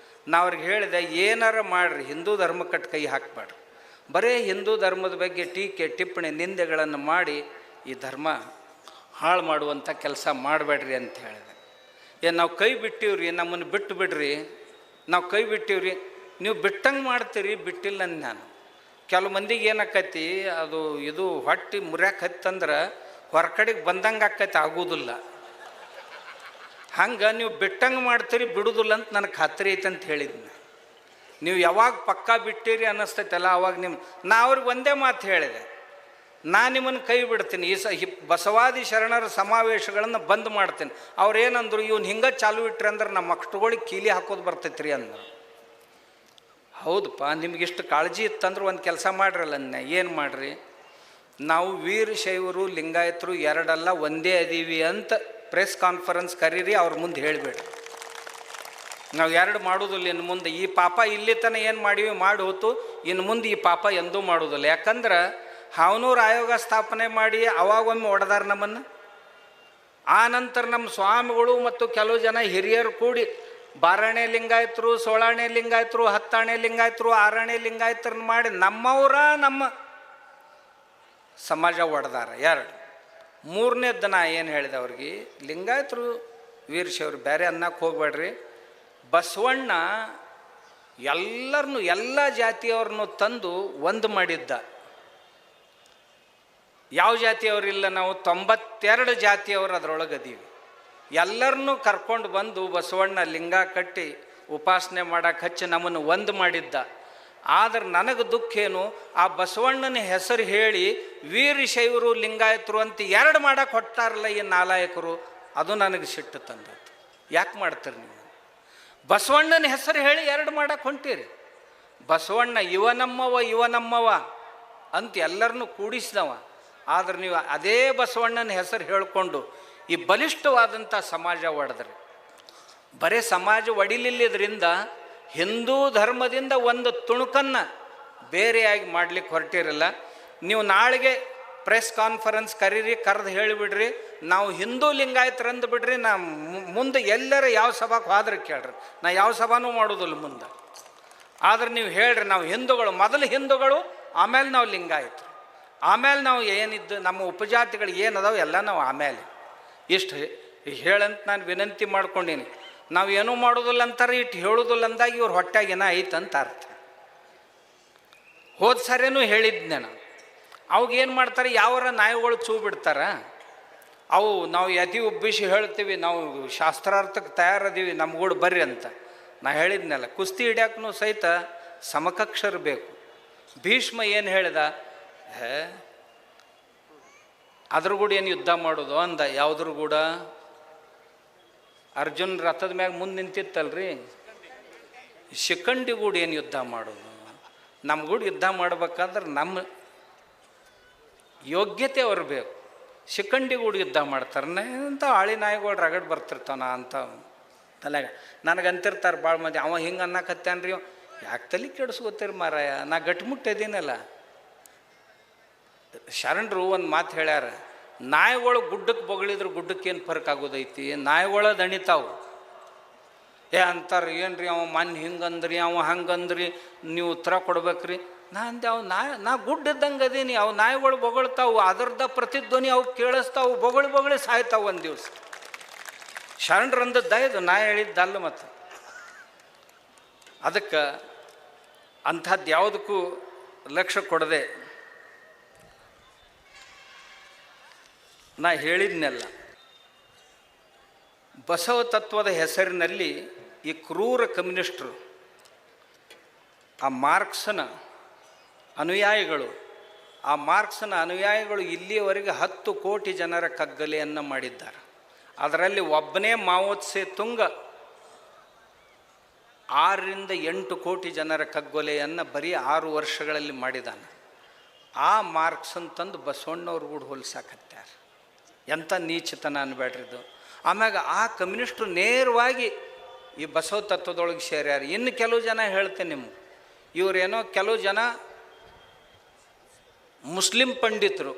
ನಾ ಅವ್ರಿಗೆ ಹೇಳಿದೆ, ಏನಾರ ಮಾಡ್ರಿ, ಹಿಂದೂ ಧರ್ಮಕ್ಕೆ ಕೈ ಹಾಕಬೇಡ್ರಿ. ಬರೀ ಹಿಂದೂ ಧರ್ಮದ ಬಗ್ಗೆ ಟೀಕೆ ಟಿಪ್ಪಣಿ ನಿಂದೆಗಳನ್ನು ಮಾಡಿ ಈ ಧರ್ಮ ಹಾಳು ಮಾಡುವಂಥ ಕೆಲಸ ಮಾಡಬೇಡ್ರಿ ಅಂತ ಹೇಳಿದೆ. ನಾವು ಕೈ ಬಿಟ್ಟಿವ್ರಿ, ನಮ್ಮನ್ನು ಬಿಟ್ಟು ಬಿಡ್ರಿ, ನಾವು ಕೈ ಬಿಟ್ಟಿವ್ರಿ. ನೀವು ಬಿಟ್ಟಂಗೆ ಮಾಡ್ತೀರಿ, ಬಿಟ್ಟಿಲ್ಲ ನಾನು. ಕೆಲವು ಮಂದಿಗೆ ಏನಾಕೈತಿ, ಅದು ಇದು ಹೊಟ್ಟೆ ಮುರ್ಯಾಕೆ ಹತ್ತಂದ್ರೆ ಹೊರಕಡೆಗೆ ಬಂದಂಗೆ ಆಕೈತಿ, ಆಗೋದಿಲ್ಲ. ಹಂಗೆ ನೀವು ಬಿಟ್ಟಂಗೆ ಮಾಡ್ತೀರಿ, ಬಿಡೋದಿಲ್ಲ ಅಂತ ನನಗೆ ಖಾತ್ರಿ ಐತೆ ಅಂತ ಹೇಳಿದ್ನ. ನೀವು ಯಾವಾಗ ಪಕ್ಕಾ ಬಿಟ್ಟಿರಿ ಅನ್ನಿಸ್ತೈತಲ್ಲ, ಅವಾಗ ನಾ ಅವ್ರಿಗೆ ಒಂದೇ ಮಾತು ಹೇಳಿದೆ, ನಾನು ನಿಮ್ಮನ್ನು ಕೈ ಬಿಡ್ತೀನಿ. ಬಸವಾದಿ ಶರಣರ ಸಮಾವೇಶಗಳನ್ನು ಬಂದ್ ಮಾಡ್ತೀನಿ. ಅವ್ರೇನಂದ್ರು, ಇವ್ನು ಹಿಂಗೆ ಚಾಲು ಇಟ್ರಿ ಅಂದ್ರೆ ನಮ್ಮ ಮಕ್ಕಳುಗಳಿಗೆ ಕೀಲಿ ಹಾಕೋದು ಬರ್ತೈತೆ ರೀ ಅಂದರು. ಹೌದಪ್ಪ, ನಿಮಗಿಷ್ಟು ಕಾಳಜಿ ಇತ್ತಂದ್ರೆ ಒಂದು ಕೆಲಸ ಮಾಡ್ರಲ್ಲ, ಏನು ಮಾಡ್ರಿ, ನಾವು ವೀರಶೈವರು ಲಿಂಗಾಯತರು ಎರಡಲ್ಲ ಒಂದೇ ಅದೀವಿ ಅಂತ ಪ್ರೆಸ್ ಕಾನ್ಫರೆನ್ಸ್ ಕರೀರಿ, ಅವ್ರ ಮುಂದೆ ಹೇಳಿಬೇಡ್ರಿ. ನಾವು ಎರಡು ಮಾಡೋದಿಲ್ಲ ಇನ್ನು ಮುಂದೆ. ಈ ಪಾಪ ಇಲ್ಲಿ ತನಕ ಏನು ಮಾಡೀವಿ ಮಾಡಿ ಹೋತು, ಇನ್ನು ಮುಂದೆ ಈ ಪಾಪ ಎಂದೂ ಮಾಡೋದಿಲ್ಲ. ಯಾಕಂದ್ರೆ ಹಾವನೂರು ಆಯೋಗ ಸ್ಥಾಪನೆ ಮಾಡಿ ಅವಾಗೊಮ್ಮೆ ಹೊಡೆದಾರ ನಮ್ಮನ್ನು. ಆ ನಂತರ ನಮ್ಮ ಸ್ವಾಮಿಗಳು ಮತ್ತು ಕೆಲವು ಜನ ಹಿರಿಯರು ಕೂಡಿ ಬಾರಾಣೆ ಲಿಂಗಾಯತರು, 16ನೇ ಲಿಂಗಾಯತರು, 10ನೇ ಲಿಂಗಾಯತರು, 6ನೇ ಲಿಂಗಾಯತರನ್ನ ಮಾಡಿ ನಮ್ಮ ಸಮಾಜ ಹೊಡೆದಾರ. ಎರಡು. ಮೂರನೇದ್ದು ನಾ ಏನು ಹೇಳಿದೆ ಅವ್ರಿಗೆ, ಲಿಂಗಾಯತರು ವೀರಶೈವರು ಬೇರೆ ಅನ್ನಕ್ಕೆ ಹೋಗ್ಬೇಡ್ರಿ. ಬಸವಣ್ಣ ಎಲ್ಲರನ್ನೂ ಎಲ್ಲ ಜಾತಿಯವ್ರನ್ನೂ ತಂದು ಒಂದು ಮಾಡಿದ್ದ. ಯಾವ ಜಾತಿಯವರಿಲ್ಲ, ನಾವು 92 ಜಾತಿಯವರು ಅದರೊಳಗೆ ಅದೀವಿ. ಎಲ್ಲರನ್ನೂ ಕರ್ಕೊಂಡು ಬಂದು ಬಸವಣ್ಣ ಲಿಂಗ ಕಟ್ಟಿ ಉಪಾಸನೆ ಮಾಡಕ್ಕೆ ಹಚ್ಚಿ ನಮ್ಮನ್ನು ಒಂದು ಮಾಡಿದ್ದ. ಆದ್ರೆ ನನಗೆ ದುಃಖ ಏನು, ಆ ಬಸವಣ್ಣನ ಹೆಸರು ಹೇಳಿ ವೀರಶೈವರು ಲಿಂಗಾಯತರು ಅಂತ ಎರಡು ಮಾಡಕ್ಕೆ ಹೊಟ್ಟಾರಲ್ಲ ಈ ನಾಲಾಯಕರು. ಅದು ನನಗೆ ಸಿಟ್ಟು ತಂದದ್ದು. ಯಾಕೆ ಮಾಡ್ತೀರಿ ನೀವು? ಬಸವಣ್ಣನ ಹೆಸರು ಹೇಳಿ ಎರಡು ಮಾಡಕ್ಕೆ ಹೊಂಟೀರಿ. ಬಸವಣ್ಣ ಇವನಮ್ಮವ ಅಂತ ಎಲ್ಲರನ್ನೂ ಕೂಡಿಸಿದವ. ಆದ್ರೆ ನೀವು ಅದೇ ಬಸವಣ್ಣನ ಹೆಸರು ಹೇಳಿಕೊಂಡು ಈ ಬಲಿಷ್ಠವಾದಂಥ ಸಮಾಜ ಒಡೆದ್ರಿ. ಬರೀ ಸಮಾಜ ಒಡಿಲಿಲ್ಲದ್ರಿಂದ ಹಿಂದೂ ಧರ್ಮದಿಂದ ಒಂದು ತುಣುಕನ್ನು ಬೇರೆಯಾಗಿ ಮಾಡ್ಲಿಕ್ಕೆ ಹೊರಟಿರಲ್ಲ. ನೀವು ನಾಳೆಗೆ ಪ್ರೆಸ್ ಕಾನ್ಫರೆನ್ಸ್ ಕರೀರಿ, ಕರೆದು ಹೇಳಿಬಿಡ್ರಿ, ನಾವು ಹಿಂದೂ ಲಿಂಗಾಯತರಂದು ಬಿಡ್ರಿ. ನಾ ಮುಂದೆ ಎಲ್ಲರ ಯಾವ ಸಭಾಕ್ಕೆ ಹೋದ್ರೆ ಕೇಳ್ರಿ, ನಾ ಯಾವ ಸಭಾನೂ ಮಾಡೋದಿಲ್ಲ ಮುಂದೆ. ಆದ್ರೆ ನೀವು ಹೇಳ್ರಿ, ನಾವು ಹಿಂದೂಗಳು, ಮೊದಲು ಹಿಂದೂಗಳು, ಆಮೇಲೆ ನಾವು ಲಿಂಗಾಯತರು, ಆಮೇಲೆ ನಾವು ಏನಿದ್ದು ನಮ್ಮ ಉಪಜಾತಿಗಳು ಏನದಾವ ಎಲ್ಲ ನಾವು ಆಮೇಲೆ. ಇಷ್ಟು ಹೇಳಂತ ನಾನು ವಿನಂತಿ ಮಾಡ್ಕೊಂಡೀನಿ. ನಾವು ಏನೂ ಮಾಡೋದಿಲ್ಲ ಅಂತಾರೆ, ಇಟ್ಟು ಹೇಳೋದಿಲ್ಲ ಅಂದಾಗ ಇವ್ರ ಹೊಟ್ಟೆಗೇನ ಐತಂತ ಅರ್ಥ. ಹೋದ ಸರಿನೂ ಹೇಳಿದ್ದೆ ನಾನು. ಅವಾಗೇನು ಮಾಡ್ತಾರೆ, ಯಾವರ ನಾಯಿಗಳು ಚೂ ಬಿಡ್ತಾರೆ. ಅವು ನಾವು ಯತಿ ಉಬ್ಬಿಸಿ ಹೇಳ್ತೀವಿ, ನಾವು ಶಾಸ್ತ್ರಾರ್ಥಕ್ಕೆ ತಯಾರದೀವಿ, ನಮ್ಗೂಡು ಬರ್ರಿ ಅಂತ. ನಾ ಹೇಳಿದ್ನಲ್ಲ, ಕುಸ್ತಿ ಹಿಡ್ಯಾಕೂ ಸಹಿತ ಸಮಕಕ್ಷರು ಬೇಕು. ಭೀಷ್ಮ ಏನು ಹೇಳಿದ, ಅದ್ರ ಕೂಡ ಏನು ಯುದ್ಧ ಮಾಡೋದು ಅಂದ. ಯಾವುದ್ರ ಕೂಡ? ಅರ್ಜುನ್ ರಥದ ಮ್ಯಾಗ ಮುಂದೆ ನಿಂತಿತ್ತಲ್ರಿ, ಶಿಖಂಡಿಗೂಡು ಏನು ಯುದ್ಧ ಮಾಡೋದು? ನಮ್ಗೂಡು ಯುದ್ಧ ಮಾಡ್ಬೇಕಾದ್ರೆ ನಮ್ಮ ಯೋಗ್ಯತೆ ಅವ್ರು ಬೇಕು. ಶಿಖಂಡಿಗೂಡು ಯುದ್ಧ ಮಾಡ್ತಾರೆ ಅಂತ ಆಳಿ ನಾಯಿಗಳು ರಗಡ್ ಬರ್ತಿರ್ತಾನ ಅಂತ ತಲೆಗ ನನಗಂತಿರ್ತಾರೆ ಭಾಳ ಮಂದಿ. ಅವ ಹಿಂಗೆ ಅನ್ನಕತ್ತಾನ್ರಿ, ಯಾಕೆ ತಲೆ ಕೆಡಿಸ್ಕೋತೀರಿ ಮಾರಾಯ, ನಾ ಗಟ್ಟಿಮುಟ್ಟಿದ್ದೀನಲ್ಲ. ಶರಣರು ಒಂದು ಮಾತು ಹೇಳ್ಯಾರ, ನಾಯಿಗಳು ಗುಡ್ಡಕ್ಕೆ ಬೊಗಳಿದ್ರೆ ಗುಡ್ಡಕ್ಕೇನು ಫರ್ಕ್ ಆಗೋದೈತಿ, ನಾಯಿಗಳ ದಣಿತಾವು. ಅಂತಾರೆ, ಏನು ರೀ ಅವ ಮನ್ ಹಿಂಗಂದ್ರಿ, ಅವ ಹಂಗಂದ್ರಿ, ನೀವು ಉತ್ತರ ಕೊಡ್ಬೇಕ್ರಿ. ನಾ ಅಂದೆ, ಅವು ನಾ ಗುಡ್ಡ ಇದ್ದಂಗೆ ಅದೀನಿ, ಅವು ನಾಯಿಗಳು ಬೊಗಳ್ತಾವು, ಅದರದ ಪ್ರತಿಧ್ವನಿ ಅವು ಕೇಳಿಸ್ತಾವು, ಬೊಗಳಿ ಸಾಯ್ತಾವು ಒಂದು ದಿವಸ. ಶರಣರು ಅಂದದ್ದ ಇದು, ನಾ ಹೇಳಿದ್ದಲ್ಲ. ಮತ್ತು ಅದಕ್ಕೆ ಅಂಥದ್ದು ಯಾವುದಕ್ಕೂ ಲಕ್ಷ್ಯ ಕೊಡದೆ ನಾ ಹೇಳಿದ್ನೆಲ್ಲ. ಬಸವ ತತ್ವದ ಹೆಸರಿನಲ್ಲಿ ಈ ಕ್ರೂರ ಕಮ್ಯುನಿಸ್ಟರು, ಆ ಮಾರ್ಕ್ಸನ ಅನುಯಾಯಿಗಳು, ಆ ಮಾರ್ಕ್ಸನ ಅನುಯಾಯಿಗಳು ಇಲ್ಲಿಯವರೆಗೆ 10 ಕೋಟಿ ಜನರ ಕಗ್ಗಲೆಯನ್ನು ಮಾಡಿದ್ದಾರೆ. ಅದರಲ್ಲಿ ಒಬ್ಬನೇ ಮಾವೋತ್ಸೆ ತುಂಗ 6 ರಿಂದ 8 ಕೋಟಿ ಜನರ ಕಗ್ಗೊಲೆಯನ್ನು ಬರೀ 6 ವರ್ಷಗಳಲ್ಲಿ ಮಾಡಿದ್ದಾನೆ. ಆ ಮಾರ್ಕ್ಸನ್ ತಂದು ಬಸವಣ್ಣವ್ರು ಕೂಡ ಹೋಲಿಸಾಕತ್ಯಾರ. ಎಂಥ ನೀಚತನ ಅನ್ಬೇಡ್ರಿದು. ಆಮ್ಯಾಗ ಆ ಕಮ್ಯುನಿಸ್ಟರು ನೇರವಾಗಿ ಈ ಬಸವ ತತ್ವದೊಳಗೆ ಸೇರ್ಯಾರ. ಇನ್ನು ಕೆಲವು ಜನ ಹೇಳ್ತೇನೆ ನಿಮ್ಗೆ, ಇವರೇನೋ ಕೆಲವು ಜನ ಮುಸ್ಲಿಂ ಪಂಡಿತರು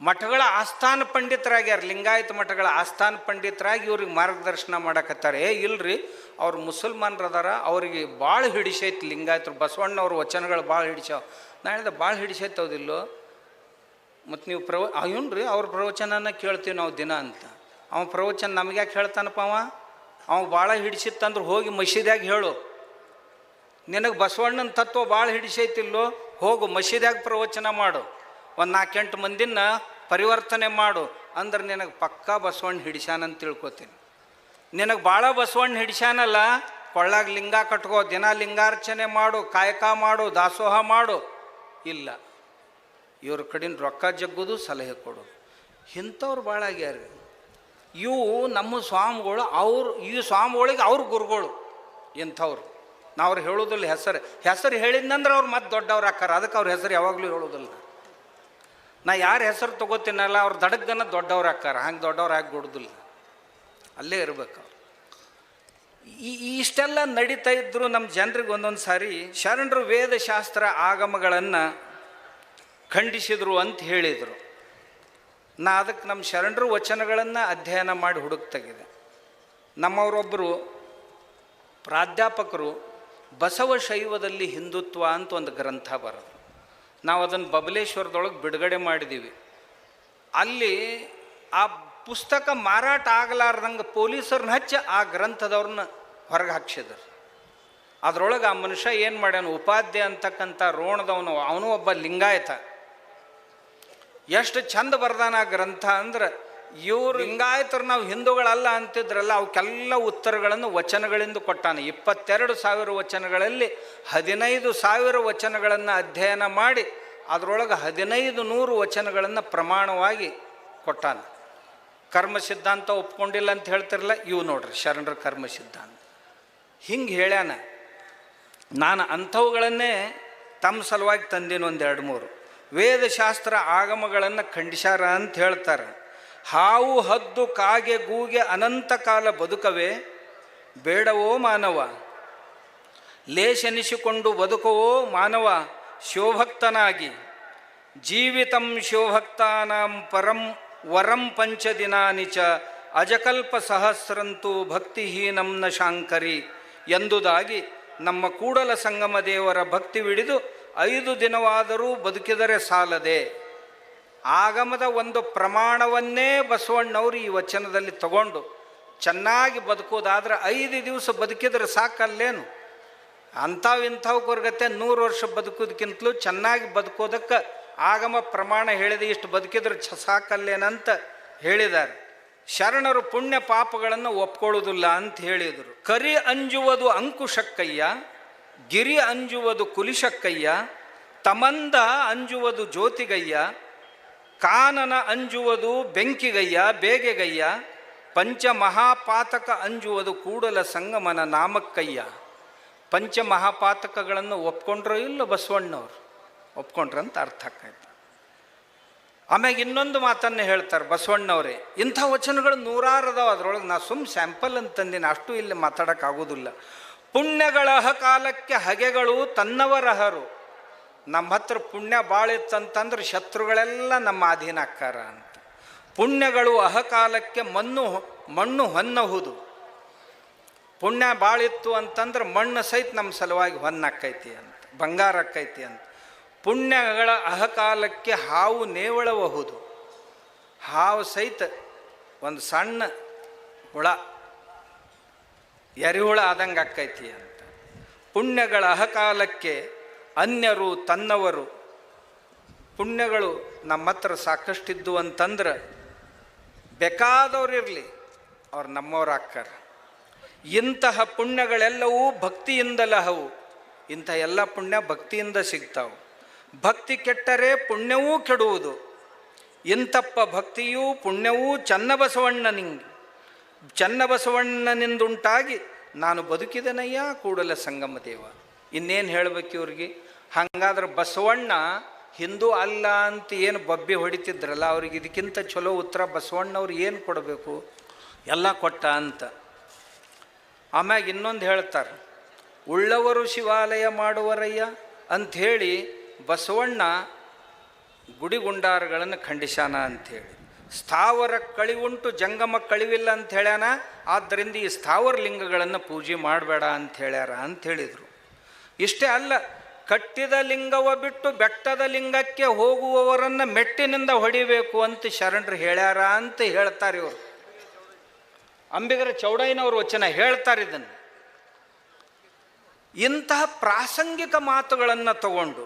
ಮಠಗಳ ಆಸ್ಥಾನ ಪಂಡಿತರಾಗ್ಯಾರ, ಲಿಂಗಾಯತ ಮಠಗಳ ಆಸ್ಥಾನ ಪಂಡಿತರಾಗಿ ಇವ್ರಿಗೆ ಮಾರ್ಗದರ್ಶನ ಮಾಡಕತ್ತಾರೆ. ಇಲ್ರಿ, ಅವ್ರು ಮುಸಲ್ಮಾನರದಾರ, ಅವ್ರಿಗೆ ಭಾಳ ಹಿಡಿಸೈತಿ ಲಿಂಗಾಯತರು, ಬಸವಣ್ಣವ್ರ ವಚನಗಳು ಭಾಳ ಹಿಡಿಸ್ಯಾವ. ನಾ ಹೇಳಿದೆ, ಭಾಳ ಹಿಡಿಸೈತವ್ದಿಲ್ಲೋ, ಮತ್ತು ನೀವು ಇವನ್ರಿ ಅವ್ರ ಪ್ರವಚನನ ಕೇಳ್ತೀವಿ ನಾವು ದಿನ ಅಂತ. ಅವ ಪ್ರವಚನ ನಮ್ಗೆ ಯಾಕೆ ಹೇಳ್ತಾನಪ್ಪ? ಅವ ಭಾಳ ಹಿಡಿಸಿತ್ತಂದ್ರೆ ಹೋಗಿ ಮಸೀದ್ಯಾಗ ಹೇಳು, ನಿನಗೆ ಬಸವಣ್ಣನ ತತ್ವ ಭಾಳ ಹಿಡಿಸೈತಿಲ್ಲೋ, ಹೋಗು ಮಸೀದ್ಯಾಗ ಪ್ರವಚನ ಮಾಡು, ಒಂದು 4-8 ಮಂದಿನ ಪರಿವರ್ತನೆ ಮಾಡು, ಅಂದ್ರೆ ನಿನಗೆ ಪಕ್ಕಾ ಬಸವಣ್ಣ ಹಿಡಿಸ್ಯಾನಂತ ತಿಳ್ಕೊತೀನಿ. ನಿನಗೆ ಭಾಳ ಬಸವಣ್ಣ ಹಿಡಿಸ್ಯಾನಲ್ಲ, ಕೊಳ್ಳಾಗ ಲಿಂಗ ಕಟ್ಕೋ, ದಿನ ಲಿಂಗಾರ್ಚನೆ ಮಾಡು, ಕಾಯಕ ಮಾಡು, ದಾಸೋಹ ಮಾಡು. ಇಲ್ಲ, ಇವ್ರ ಕಡೆಯಿಂದ ರೊಕ್ಕ ಜಗ್ಗೋದು, ಸಲಹೆ ಕೊಡೋದು. ಇಂಥವ್ರು ಭಾಳ ಆಗ್ಯಾರ. ಇವು ನಮ್ಮ ಸ್ವಾಮಿಗಳು, ಈ ಸ್ವಾಮಿಗಳಿಗೆ ಅವ್ರ ಗುರುಗಳು ಇಂಥವ್ರು. ನಾವು ಅವ್ರು ಹೇಳೋದಿಲ್ಲ ಹೆಸರು ಹೇಳಿದ್ನಂದ್ರೆ ಅವ್ರು ಮತ್ತೆ ದೊಡ್ಡವ್ರು ಹಾಕಾರ. ಅದಕ್ಕೆ ಅವ್ರ ಹೆಸರು ಯಾವಾಗಲೂ ಹೇಳೋದಿಲ್ಲ. ನಾ ಯಾರ ಹೆಸರು ತೊಗೋತೀನಲ್ಲ ಅವ್ರು ದಡಗ್ಗನ ದೊಡ್ಡವ್ರು ಹಾಕಾರ. ಹಂಗೆ ದೊಡ್ಡವ್ರು ಹಾಕಿ ಕೊಡೋದಿಲ್ಲ, ಅಲ್ಲೇ ಇರ್ಬೇಕು. ಇಷ್ಟೆಲ್ಲ ನಡೀತಾ ಇದ್ದರು ನಮ್ಮ ಜನರಿಗೆ ಒಂದೊಂದು ಸಾರಿ ಶರಣರು ವೇದಶಾಸ್ತ್ರ ಆಗಮಗಳನ್ನು ಖಂಡಿಸಿದರು ಅಂತ ಹೇಳಿದರು. ನಾ ಅದಕ್ಕೆ ನಮ್ಮ ಶರಣರು ವಚನಗಳನ್ನು ಅಧ್ಯಯನ ಮಾಡಿ ಹುಡುಕ್ತಾಗಿದೆ. ನಮ್ಮವರೊಬ್ಬರು ಪ್ರಾಧ್ಯಾಪಕರು ಬಸವ ಶೈವದಲ್ಲಿ ಹಿಂದುತ್ವ ಅಂತ ಒಂದು ಗ್ರಂಥ ಬರೋದು. ನಾವು ಅದನ್ನು ಬಬಲೇಶ್ವರದೊಳಗೆ ಬಿಡುಗಡೆ ಮಾಡಿದ್ದೀವಿ. ಅಲ್ಲಿ ಆ ಪುಸ್ತಕ ಮಾರಾಟ ಆಗಲಾರ್ದಂಗೆ ಪೊಲೀಸರನ್ನ ಹಚ್ಚಿ ಆ ಗ್ರಂಥದವ್ರನ್ನ ಹೊರಗೆ ಹಾಕ್ಸಿದ್ರು. ಅದರೊಳಗೆ ಆ ಮನುಷ್ಯ ಏನು ಮಾಡ್ಯಾನ, ಉಪಾಧ್ಯ ಅಂತಕ್ಕಂಥ ರೋಣದವನು, ಅವನು ಒಬ್ಬ ಲಿಂಗಾಯತ. ಎಷ್ಟು ಚಂದ ಬರ್ದಾನ ಆ ಗ್ರಂಥ ಅಂದ್ರೆ, ಇವರು ಲಿಂಗಾಯತರು ನಾವು ಹಿಂದೂಗಳಲ್ಲ ಅಂತಿದ್ರಲ್ಲ, ಅವಕ್ಕೆಲ್ಲ ಉತ್ತರಗಳನ್ನು ವಚನಗಳಿಂದ ಕೊಟ್ಟಾನ. 22,000 ವಚನಗಳಲ್ಲಿ 15,000 ವಚನಗಳನ್ನು ಅಧ್ಯಯನ ಮಾಡಿ ಅದರೊಳಗೆ 1,500 ವಚನಗಳನ್ನು ಪ್ರಮಾಣವಾಗಿ ಕೊಟ್ಟಾನ. ಕರ್ಮ ಸಿದ್ಧಾಂತ ಒಪ್ಕೊಂಡಿಲ್ಲ ಅಂತ ಹೇಳ್ತಿರಲ್ಲ, ಇವು ನೋಡ್ರಿ ಶರಣರ ಕರ್ಮ ಸಿದ್ಧಾಂತ. ಹಿಂಗೆ ಹೇಳ್ಯಾನ. ನಾನು ಅಂಥವುಗಳನ್ನೇ ತಮ್ಮ ಸಲುವಾಗಿ ತಂದೇನು 1-2-3. ವೇದಶಾಸ್ತ್ರ ಆಗಮಗಳನ್ನು ಖಂಡಿಸ್ಯಾರ ಅಂತ ಹೇಳ್ತಾರೆ. ಹಾವು ಹದ್ದು ಕಾಗೆ ಗೂಗೆ ಅನಂತ ಕಾಲ ಬದುಕವೇ ಬೇಡವೋ ಮಾನವ, ಲೇಷನಿಸಿಕೊಂಡು ಬದುಕವೋ ಮಾನವ ಶಿವಭಕ್ತನಾಗಿ, ಜೀವಿತಂ ಶಿವಭಕ್ತಾನಾಂ ಪರಂ ವರಂ ಪಂಚದಿನಾನಿ ಚ ಅಜಕಲ್ಪ ಸಹಸ್ರಂತೂ ಭಕ್ತಿಹೀನಂ ನ ಶಾಂಕರಿ ಎಂದುದಾಗಿ ನಮ್ಮ ಕೂಡಲ ಸಂಗಮ ದೇವರ ಭಕ್ತಿವಿಡಿದು 5 ದಿನವಾದರೂ ಬದುಕಿದರೆ ಸಾಲದೆ. ಆಗಮದ ಒಂದು ಪ್ರಮಾಣವನ್ನೇ ಬಸವಣ್ಣವರು ಈ ವಚನದಲ್ಲಿ ತಗೊಂಡು ಚೆನ್ನಾಗಿ ಬದುಕೋದಾದ್ರೆ 5 ದಿವಸ ಬದುಕಿದ್ರೆ ಸಾಕಲ್ಲೇನು? ಇಂಥವು ಕೊರ್ಗತ್ತೆ 100 ವರ್ಷ ಬದುಕೋದಕ್ಕಿಂತಲೂ ಚೆನ್ನಾಗಿ ಬದುಕೋದಕ್ಕೆ ಆಗಮ ಪ್ರಮಾಣ ಹೇಳಿದೆ, ಇಷ್ಟು ಬದುಕಿದ್ರೆ ಸಾಕಲ್ಲೇನಂತ ಹೇಳಿದ್ದಾರೆ. ಶರಣರು ಪುಣ್ಯ ಪಾಪಗಳನ್ನು ಒಪ್ಕೊಳ್ಳೋದಿಲ್ಲ ಅಂತ ಹೇಳಿದರು. ಕರಿ ಅಂಜುವುದು ಅಂಕುಶಕ್ಕಯ್ಯ, ಗಿರಿ ಅಂಜುವುದು ಕುಲಿಶಕ್ಕಯ್ಯ, ತಮಂದ ಅಂಜುವುದು ಜ್ಯೋತಿಗಯ್ಯ, ಕಾನನ ಅಂಜುವುದು ಬೆಂಕಿಗಯ್ಯ ಬೇಗೆಗಯ್ಯ, ಪಂಚಮಹಾಪಾತಕ ಅಂಜುವುದು ಕೂಡಲ ಸಂಗಮನ ನಾಮಕ್ಕಯ್ಯ. ಪಂಚಮಹಾಪಾತಕಗಳನ್ನು ಒಪ್ಕೊಂಡ್ರೋ ಇಲ್ಲ ಬಸವಣ್ಣವ್ರು? ಒಪ್ಕೊಂಡ್ರಂತ ಅರ್ಥ ಆಕಾಯ್ತು. ಆಮ್ಯಾಗ ಇನ್ನೊಂದು ಮಾತನ್ನು ಹೇಳ್ತಾರೆ ಬಸವಣ್ಣವರೇ. ಇಂಥ ವಚನಗಳು 100 ಅದಾವ. ಅದರೊಳಗೆ ನಾ ಸ್ಯಾಂಪಲ್ ಅಂತಂದಿನ, ಅಷ್ಟು ಇಲ್ಲಿ ಮಾತಾಡೋಕ್ಕಾಗೋದಿಲ್ಲ. ಪುಣ್ಯಗಳ ಕಾಲಕ್ಕೆ ಹಗೆಗಳು ತನ್ನವರಹರು. ನಮ್ಮ ಹತ್ರ ಪುಣ್ಯ ಭಾಳ ಇತ್ತಂತಂದ್ರೆ ಶತ್ರುಗಳೆಲ್ಲ ನಮ್ಮ ಅಧೀನ ಆಕ್ಕಾರ ಅಂತ. ಪುಣ್ಯಗಳು ಅಹಕಾಲಕ್ಕೆ ಮಣ್ಣು ಹೊನ್ನಹುದು. ಪುಣ್ಯ ಭಾಳ ಇತ್ತು ಅಂತಂದ್ರೆ ಮಣ್ಣು ಸಹಿತ ನಮ್ಮ ಸಲುವಾಗಿ ಹೊನ್ನಾಕೈತಿ ಅಂತ, ಬಂಗಾರ ಆಕ್ಕೈತಿ ಅಂತ. ಪುಣ್ಯಗಳ ಅಹಕಾಲಕ್ಕೆ ಹಾವು ನೇವಳಬಹುದು. ಹಾವು ಸಹಿತ ಒಂದು ಸಣ್ಣ ಹುಳ, ಎರಿಹುಳ ಆದಂಗೆ ಆಕ್ಕೈತಿ ಅಂತ. ಪುಣ್ಯಗಳ ಅಹಕಾಲಕ್ಕೆ ಅನ್ಯರು ತನ್ನವರು. ಪುಣ್ಯಗಳು ನಮ್ಮ ಹತ್ರ ಸಾಕಷ್ಟಿದ್ದು ಅಂತಂದ್ರೆ ಬೇಕಾದವ್ರು ಇರಲಿ, ಅವ್ರು ನಮ್ಮವ್ರು ಆಕ್ಕಾರ. ಇಂತಹ ಪುಣ್ಯಗಳೆಲ್ಲವೂ ಭಕ್ತಿಯಿಂದಲಹವು. ಇಂಥ ಎಲ್ಲ ಪುಣ್ಯ ಭಕ್ತಿಯಿಂದ ಸಿಗ್ತಾವೆ. ಭಕ್ತಿ ಕೆಟ್ಟರೆ ಪುಣ್ಯವೂ ಕೆಡುವುದು. ಇಂತಪ್ಪ ಭಕ್ತಿಯೂ ಪುಣ್ಯವೂ ಚನ್ನಬಸವಣ್ಣನಿಂದುಂಟಾಗಿ ನಾನು ಬದುಕಿದನಯ್ಯ ಕೂಡಲ ಸಂಗಮ ದೇವ. ಇನ್ನೇನು ಹೇಳಬೇಕು ಇವ್ರಿಗೆ? ಹಾಗಾದ್ರೆ ಬಸವಣ್ಣ ಹಿಂದೂ ಅಲ್ಲ ಅಂತ ಏನು ಬಬ್ಬಿ ಹೊಡಿತಿದ್ರಲ್ಲ, ಅವ್ರಿಗೆ ಇದಕ್ಕಿಂತ ಚಲೋ ಉತ್ತರ ಬಸವಣ್ಣವ್ರು ಏನು ಕೊಡಬೇಕು? ಎಲ್ಲ ಕೊಟ್ಟ ಅಂತ. ಆಮ್ಯಾಗ ಇನ್ನೊಂದು ಹೇಳ್ತಾರೆ, ಉಳ್ಳವರು ಶಿವಾಲಯ ಮಾಡುವರಯ್ಯ ಅಂಥೇಳಿ ಬಸವಣ್ಣ ಗುಡಿಗುಂಡಾರಗಳನ್ನು ಖಂಡಿಸಾನ ಅಂಥೇಳಿ. ಸ್ಥಾವರ ಕಳಿವುಂಟು ಜಂಗಮ ಕಳಿವಿಲ್ಲ ಅಂತ ಹೇಳ್ಯಾನ. ಆದ್ದರಿಂದ ಈ ಸ್ಥಾವರ ಲಿಂಗಗಳನ್ನು ಪೂಜೆ ಮಾಡಬೇಡ ಅಂತ ಹೇಳ್ಯಾರ ಅಂತ ಹೇಳಿದರು. ಇಷ್ಟೇ ಅಲ್ಲ, ಕಟ್ಟಿದ ಲಿಂಗವ ಬಿಟ್ಟು ಬೆಟ್ಟದ ಲಿಂಗಕ್ಕೆ ಹೋಗುವವರನ್ನು ಮೆಟ್ಟಿನಿಂದ ಹೊಡಿಬೇಕು ಅಂತ ಶರಣರು ಹೇಳ್ಯಾರ ಅಂತ ಹೇಳ್ತಾರೆ ಇವರು. ಅಂಬಿಗರ ಚೌಡಯ್ಯನವರು ವಚನ ಹೇಳ್ತಾರೆ ಇದನ್ನು. ಇಂತಹ ಪ್ರಾಸಂಗಿಕ ಮಾತುಗಳನ್ನು ತಗೊಂಡು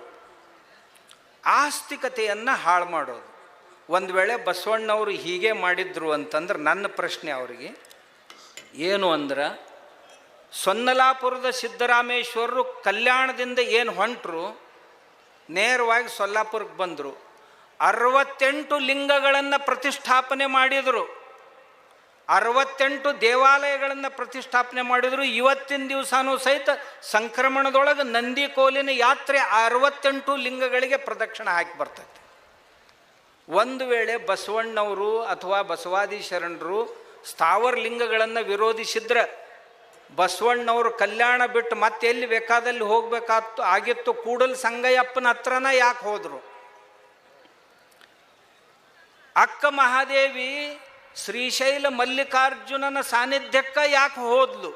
ಆಸ್ತಿಕತೆಯನ್ನು ಹಾಳು ಮಾಡೋದು. ಒಂದು ವೇಳೆ ಬಸವಣ್ಣವರು ಹೀಗೆ ಮಾಡಿದ್ರು ಅಂತಂದ್ರೆ ನನ್ನ ಪ್ರಶ್ನೆ ಅವರಿಗೆ ಏನು ಅಂದ್ರೆ, ಸೊನ್ನಲಾಪುರದ ಸಿದ್ದರಾಮೇಶ್ವರರು ಕಲ್ಯಾಣದಿಂದ ಏನು ಹೊಂಟರು, ನೇರವಾಗಿ ಸೊಲ್ಲಾಪುರಕ್ಕೆ ಬಂದರು. 68 ಲಿಂಗಗಳನ್ನು ಪ್ರತಿಷ್ಠಾಪನೆ ಮಾಡಿದರು, 68 ದೇವಾಲಯಗಳನ್ನು ಪ್ರತಿಷ್ಠಾಪನೆ ಮಾಡಿದರು. ಇವತ್ತಿನ ದಿವಸನೂ ಸಹಿತ ಸಂಕ್ರಮಣದೊಳಗೆ ನಂದಿ ಕೋಲಿನ ಯಾತ್ರೆ 68 ಲಿಂಗಗಳಿಗೆ ಪ್ರದಕ್ಷಿಣೆ ಹಾಕಿ ಬರ್ತೈತೆ. ಒಂದು ವೇಳೆ ಬಸವಣ್ಣವರು ಅಥವಾ ಬಸವಾದಿ ಶರಣರು ಸ್ಥಾವರ ಲಿಂಗಗಳನ್ನು ವಿರೋಧಿಸಿದ್ರೆ ಬಸವಣ್ಣವರು ಕಲ್ಯಾಣ ಬಿಟ್ಟು ಮತ್ತೆ ಎಲ್ಲಿ ಬೇಕಾದಲ್ಲಿ ಆಗಿತ್ತು, ಕೂಡಲ ಸಂಗಯ್ಯಪ್ಪನ ಹತ್ರನ ಯಾಕೆ ಹೋದರು? ಅಕ್ಕ ಮಹಾದೇವಿ ಶ್ರೀಶೈಲ ಮಲ್ಲಿಕಾರ್ಜುನನ ಸಾನ್ನಿಧ್ಯಕ್ಕೆ ಯಾಕೆ ಹೋದ್ಲು?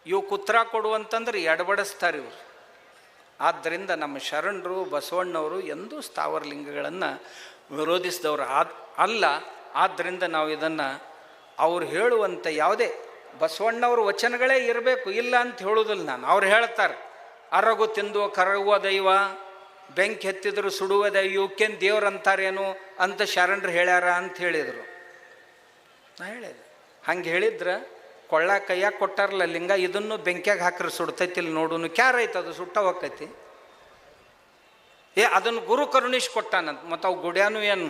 ಇವಕ್ಕೆ ಉತ್ತರ ಕೊಡುವಂತಂದ್ರೆ ಎಡಬಡಿಸ್ತಾರೆ ಇವರು. ಆದ್ದರಿಂದ ನಮ್ಮ ಶರಣರು ಬಸವಣ್ಣವರು ಎಂದೂ ಸ್ಥಾವರ ಲಿಂಗಗಳನ್ನು ವಿರೋಧಿಸಿದವರು ಅಲ್ಲ. ಆದ್ದರಿಂದ ನಾವು ಇದನ್ನು ಅವ್ರು ಹೇಳುವಂಥ ಯಾವುದೇ ಬಸವಣ್ಣವ್ರ ವಚನಗಳೇ ಇರಬೇಕು, ಇಲ್ಲ ಅಂತ ಹೇಳೋದಿಲ್ಲ ನಾನು. ಅವ್ರು ಹೇಳ್ತಾರೆ, ಅರಗು ತಿಂದು ಕರಗುವ ದೈವ, ಬೆಂಕಿ ಎತ್ತಿದ್ರು ಸುಡುವ ದೈವ, ಇವಕ್ಕೇನು ದೇವ್ರು ಅಂತಾರೇನು ಅಂತ ಶರಣರು ಹೇಳ್ಯಾರ ಅಂತ ಹೇಳಿದರು. ನಾ ಹೇಳಿದೆ ಹಂಗೆ ಹೇಳಿದ್ರೆ ಕೊಳ್ಳ ಕೈಯಾಗ ಕೊಟ್ಟಾರಲ್ಲ ಲಿಂಗ, ಇದನ್ನು ಬೆಂಕಿಯಾಗ ಹಾಕ್ರೆ ಸುಡ್ತೈತಿಲ್ಲ ನೋಡುನು, ಕ್ಯಾರೈತೆ ಅದು ಸುಟ್ಟ ಹೋಗ್ತೈತಿ. ಅದನ್ನು ಗುರು ಕರುಣಿಸಿ ಕೊಟ್ಟಾನಂತ. ಮತ್ತು ಅವು ಗುಡ್ಯಾನು ಏನು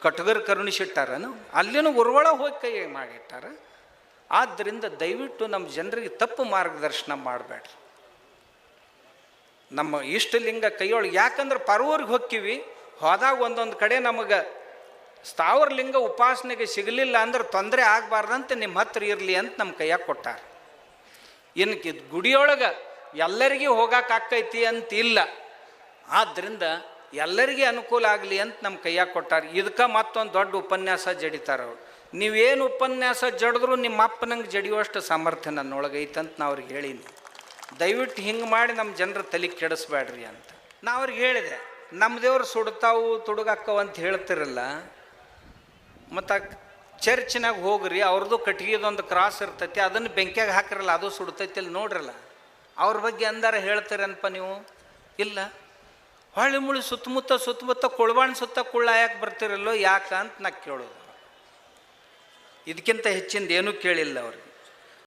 ಕಟ್ಗರ್ ಕರುಣಿಸಿಟ್ಟಾರನು? ಅಲ್ಲಿನೂ ಉರ್ವಳ ಹೋಗಿ ಕೈ ಮಾಡಿಟ್ಟಾರ. ಆದ್ದರಿಂದ ದಯವಿಟ್ಟು ನಮ್ಮ ಜನರಿಗೆ ತಪ್ಪು ಮಾರ್ಗದರ್ಶನ ಮಾಡಬೇಡ್ರಿ. ನಮ್ಮ ಇಷ್ಟಲಿಂಗ ಕೈಯೊಳಗೆ, ಯಾಕಂದ್ರೆ ಪರ್ವೂರಿಗೆ ಹೋಗ್ತೀವಿ, ಹೋದಾಗ ಒಂದೊಂದು ಕಡೆ ನಮಗೆ ಸ್ಥಾವರ ಲಿಂಗ ಉಪಾಸನೆಗೆ ಸಿಗಲಿಲ್ಲ ಅಂದ್ರೆ ತೊಂದರೆ ಆಗಬಾರ್ದಂತೆ ನಿಮ್ಮ ಹತ್ರ ಇರಲಿ ಅಂತ ನಮ್ಮ ಕೈಯಾಗ ಕೊಟ್ಟಾರ. ಇನ್ನು ಗುಡಿಯೊಳಗೆ ಎಲ್ಲರಿಗೂ ಹೋಗೋಕ್ಕಾಕೈತಿ ಅಂತ ಇಲ್ಲ. ಆದ್ದರಿಂದ ಎಲ್ಲರಿಗೆ ಅನುಕೂಲ ಆಗಲಿ ಅಂತ ನಮ್ಮ ಕೈಯಾಗ ಕೊಟ್ಟಾರ. ಇದಕ್ಕೆ ಮತ್ತೊಂದು ದೊಡ್ಡ ಉಪನ್ಯಾಸ ಜಡಿತಾರೆ ಅವ್ರು. ನೀವೇನು ಉಪನ್ಯಾಸ ಜಡಿದ್ರು ನಿಮ್ಮ ಅಪ್ಪನಂಗೆ ಜಡಿಯುವಷ್ಟು ಸಾಮರ್ಥ್ಯ ನನ್ನೊಳಗೆ ಐತಂತ ನಾ ಅವ್ರಿಗೆ ಹೇಳೀನಿ. ದಯವಿಟ್ಟು ಹಿಂಗೆ ಮಾಡಿ ನಮ್ಮ ಜನರ ತಲೆ ಕೆಡಿಸ್ಬೇಡ್ರಿ ಅಂತ ನಾ ಅವ್ರಿಗೆ ಹೇಳಿದೆ. ನಮ್ಮ ದೇವ್ರು ಸುಡ್ತಾವು ತುಡುಗಾಕ್ಕವು ಅಂತ ಹೇಳ್ತಿರಲ್ಲ, ಮತ್ತು ಚರ್ಚಿನಾಗ ಹೋಗ್ರಿ, ಅವ್ರದ್ದು ಕಟ್ಟಿಗೆದೊಂದು ಕ್ರಾಸ್ ಇರ್ತೈತಿ, ಅದನ್ನು ಬೆಂಕಿಯಾಗ ಹಾಕಿರಲ್ಲ, ಅದು ಸುಡ್ತೈತಿ ಅಲ್ಲಿ ನೋಡ್ರಲ್ಲ. ಅವ್ರ ಬಗ್ಗೆ ಅಂದಾರ ಹೇಳ್ತೀರನಪ್ಪ ನೀವು? ಇಲ್ಲ. ಹೊಳ್ಳಿ ಮುಳಿ ಸುತ್ತಮುತ್ತ ಕುಳ್ಬಾಣ್ ಸುತ್ತ ಕುಳ್ಳ ಯಾಕೆ ಬರ್ತಿರಲ್ಲೋ ಯಾಕೆ ಅಂತ ನಾ ಕೇಳೋದು. ಇದಕ್ಕಿಂತ ಹೆಚ್ಚಿಂದ ಏನೂ ಕೇಳಿಲ್ಲ ಅವ್ರಿಗೆ.